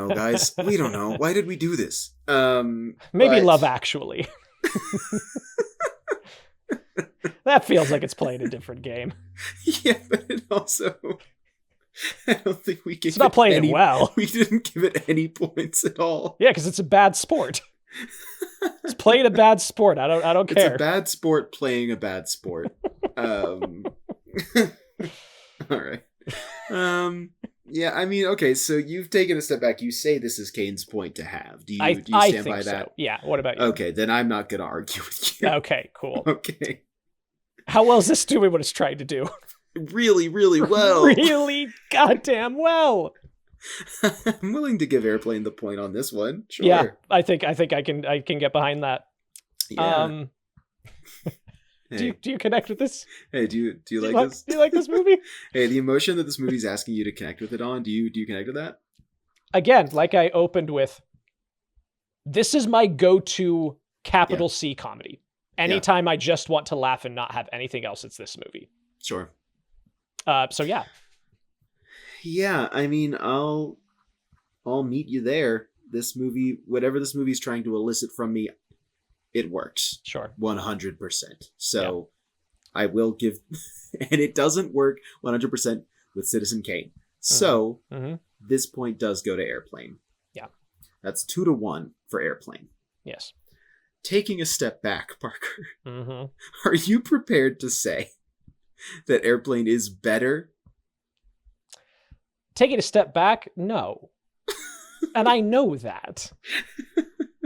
Speaker 4: guys. We don't know. Why did we do this?
Speaker 3: Maybe Love Actually. That feels like it's playing a different game.
Speaker 4: Yeah, but it also, I don't think we can.
Speaker 3: It's not playing it well.
Speaker 4: We didn't give it any points at all.
Speaker 3: Yeah, because it's a bad sport. It's playing a bad sport. I don't care.
Speaker 4: It's a bad sport playing a bad sport. All right. Yeah, I mean, okay, so you've taken a step back. You say this is Kane's point to have. Do you stand by that?
Speaker 3: So. Yeah, what about you?
Speaker 4: Okay, then I'm not going to argue with you.
Speaker 3: Okay, cool.
Speaker 4: Okay.
Speaker 3: How well is this doing what it's trying to do?
Speaker 4: Really, really well.
Speaker 3: Really goddamn well.
Speaker 4: I'm willing to give Airplane the point on this one. Sure.
Speaker 3: Yeah, I think I can get behind that.
Speaker 4: Yeah.
Speaker 3: Hey. Do you connect with this?
Speaker 4: Hey, do you like this?
Speaker 3: Do you like this movie?
Speaker 4: Hey, the emotion that this movie's asking you to connect with it on, do you connect with that?
Speaker 3: Again, like I opened with, this is my go-to capital C comedy. Anytime I just want to laugh and not have anything else, it's this movie.
Speaker 4: Sure.
Speaker 3: So yeah.
Speaker 4: Yeah, I mean, I'll meet you there. This movie, whatever this movie's trying to elicit from me, it works.
Speaker 3: Sure.
Speaker 4: 100%. So I will give, and it doesn't work 100% with Citizen Kane. So this point does go to Airplane.
Speaker 3: Yeah.
Speaker 4: That's 2-1 for Airplane.
Speaker 3: Yes.
Speaker 4: Taking a step back, Parker, are you prepared to say that Airplane is better?
Speaker 3: Taking a step back, no. And I know that.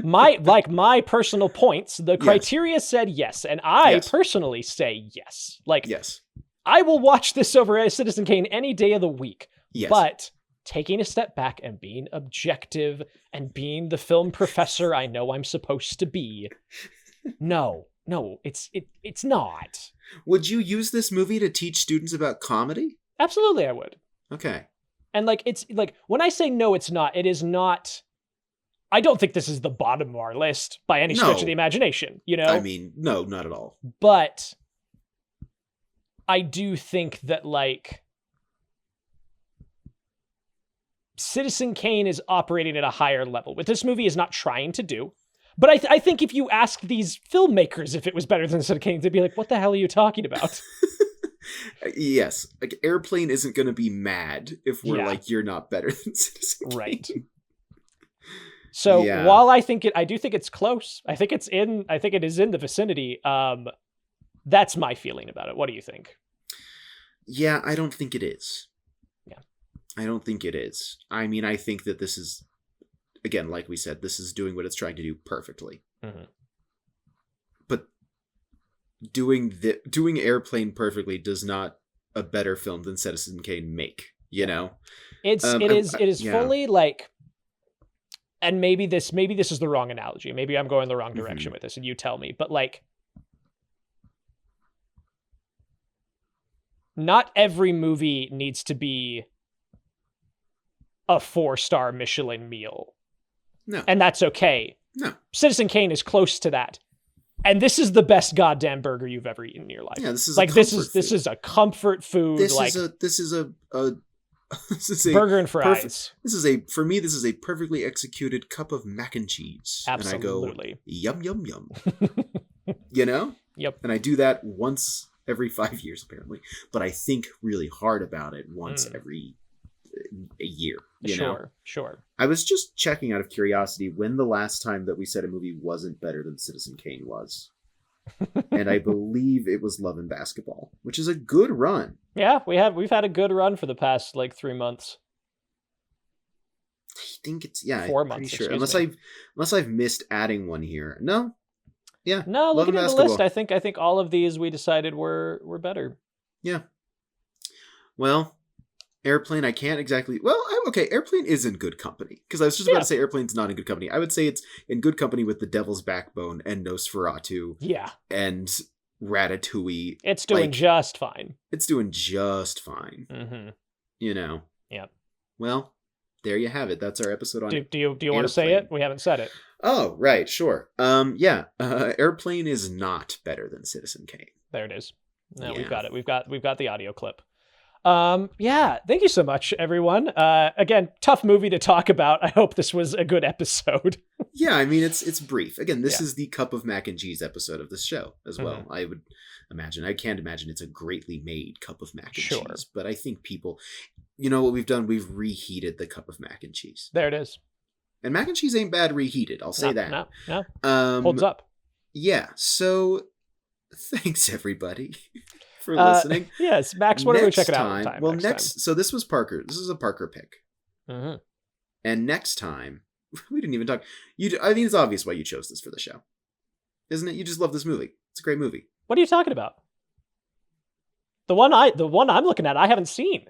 Speaker 3: My personal points, the criteria said yes, and I personally say yes. Like,
Speaker 4: yes.
Speaker 3: I will watch this over Citizen Kane any day of the week.
Speaker 4: Yes.
Speaker 3: But taking a step back and being objective and being the film professor I know I'm supposed to be, no, it's not.
Speaker 4: Would you use this movie to teach students about comedy?
Speaker 3: Absolutely, I would.
Speaker 4: Okay.
Speaker 3: And like, it's like, when I say no, it's not, it is not, I don't think this is the bottom of our list by any stretch of the imagination, you know?
Speaker 4: I mean, no, not at all.
Speaker 3: But I do think that, like, Citizen Kane is operating at a higher level. What this movie is not trying to do. But I think if you ask these filmmakers if it was better than Citizen Kane, they'd be like, what the hell are you talking about?
Speaker 4: Yes. Like, Airplane isn't going to be mad if we're like, you're not better than Citizen Kane.
Speaker 3: Right. So while I do think it's close. I think it is in the vicinity. That's my feeling about it. What do you think?
Speaker 4: Yeah, I don't think it is.
Speaker 3: Yeah.
Speaker 4: I don't think it is. I mean, I think that this is, again, like we said, this is doing what it's trying to do perfectly. But doing Airplane perfectly does not a better film than Citizen Kane make, you know?
Speaker 3: It is fully like, and maybe this is the wrong analogy. Maybe I'm going the wrong direction with this, and you tell me. But like, not every movie needs to be a 4-star Michelin meal.
Speaker 4: No.
Speaker 3: And that's okay.
Speaker 4: No.
Speaker 3: Citizen Kane is close to that. And this is the best goddamn burger you've ever eaten in your life.
Speaker 4: Yeah, this is
Speaker 3: like
Speaker 4: a
Speaker 3: this
Speaker 4: comfort
Speaker 3: is a comfort food.
Speaker 4: This
Speaker 3: like
Speaker 4: is a
Speaker 3: burger and fries.
Speaker 4: This is a perfectly executed cup of mac and cheese.
Speaker 3: Absolutely.
Speaker 4: And I go, yum, yum, yum. You know?
Speaker 3: Yep.
Speaker 4: And I do that once every 5 years, apparently. But I think really hard about it once every a year. You know?
Speaker 3: Sure.
Speaker 4: I was just checking out of curiosity when the last time that we said a movie wasn't better than Citizen Kane was. And I believe it was Love and Basketball, which is a good run.
Speaker 3: Yeah, we've had a good run for the past like 3 months.
Speaker 4: I think it's
Speaker 3: 4 months.
Speaker 4: Sure. Unless I've missed adding one here. No. Yeah.
Speaker 3: No, looking at the list, I think all of these we decided were better.
Speaker 4: Yeah. Well, Airplane, I can't exactly... Well, okay, Airplane is in good company. Because I was just about to say Airplane's not in good company. I would say it's in good company with The Devil's Backbone and Nosferatu.
Speaker 3: Yeah.
Speaker 4: And Ratatouille.
Speaker 3: It's doing just fine.
Speaker 4: It's doing just fine.
Speaker 3: Mm-hmm.
Speaker 4: You know?
Speaker 3: Yep.
Speaker 4: Well, there you have it. That's our episode on
Speaker 3: Do you want to say it? We haven't said it.
Speaker 4: Oh, right, sure. Airplane is not better than Citizen Kane.
Speaker 3: There it is. No, we've got it. We've got the audio clip. Thank you so much, everyone. Again, tough movie to talk about. I hope this was a good episode.
Speaker 4: Yeah, I mean, it's brief. Again, this is the Cup of Mac and Cheese episode of this show as well. I would imagine. I can't imagine it's a greatly made Cup of Mac and Cheese, but I think people, you know what we've done? We've reheated the Cup of Mac and Cheese.
Speaker 3: There it is.
Speaker 4: And mac and cheese ain't bad reheated. I'll say that.
Speaker 3: No. Holds up.
Speaker 4: Yeah. So thanks everybody for listening.
Speaker 3: Yes, Max, what are we checking out
Speaker 4: time? Well, so this was Parker. This is a Parker pick.
Speaker 3: Mm-hmm.
Speaker 4: And next time, we didn't even talk. I think it's obvious why you chose this for the show, isn't it? You just love this movie. It's a great movie.
Speaker 3: What are you talking about? The one I'm looking at, I haven't seen.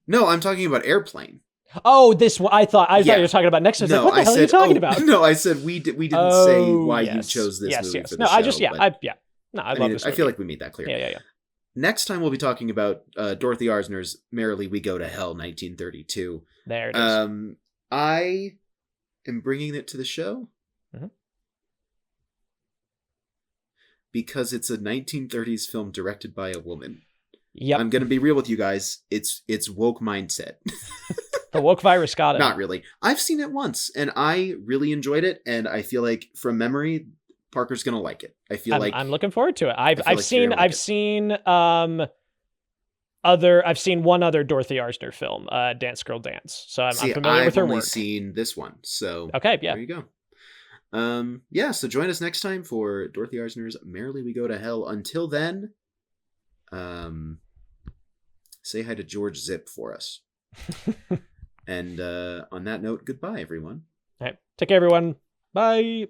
Speaker 4: No, I'm talking about Airplane.
Speaker 3: Oh, this one. I thought you were talking about next. I was like, what the hell are you talking about?
Speaker 4: No, I said we didn't say why you chose this movie for the show.
Speaker 3: I love this movie.
Speaker 4: I feel like we made that clear.
Speaker 3: Yeah.
Speaker 4: Next time we'll be talking about Dorothy Arzner's Merrily We Go to Hell, 1932.
Speaker 3: There it is.
Speaker 4: I am bringing it to the show because it's a 1930s film directed by a woman.
Speaker 3: Yep.
Speaker 4: I'm going to be real with you guys. It's woke mindset.
Speaker 3: The woke virus got it.
Speaker 4: Not really. I've seen it once, and I really enjoyed it, and I feel like, from memory, Parker's gonna like it. I'm looking forward to it. I've seen one other Dorothy Arzner film, Dance Girl Dance. So I'm familiar with her work. I've only seen this one. So
Speaker 3: okay, yeah.
Speaker 4: There you go. So join us next time for Dorothy Arzner's Merrily We Go to Hell. Until then, say hi to George Zip for us. And on that note, goodbye, everyone.
Speaker 3: All right. Take care, everyone. Bye.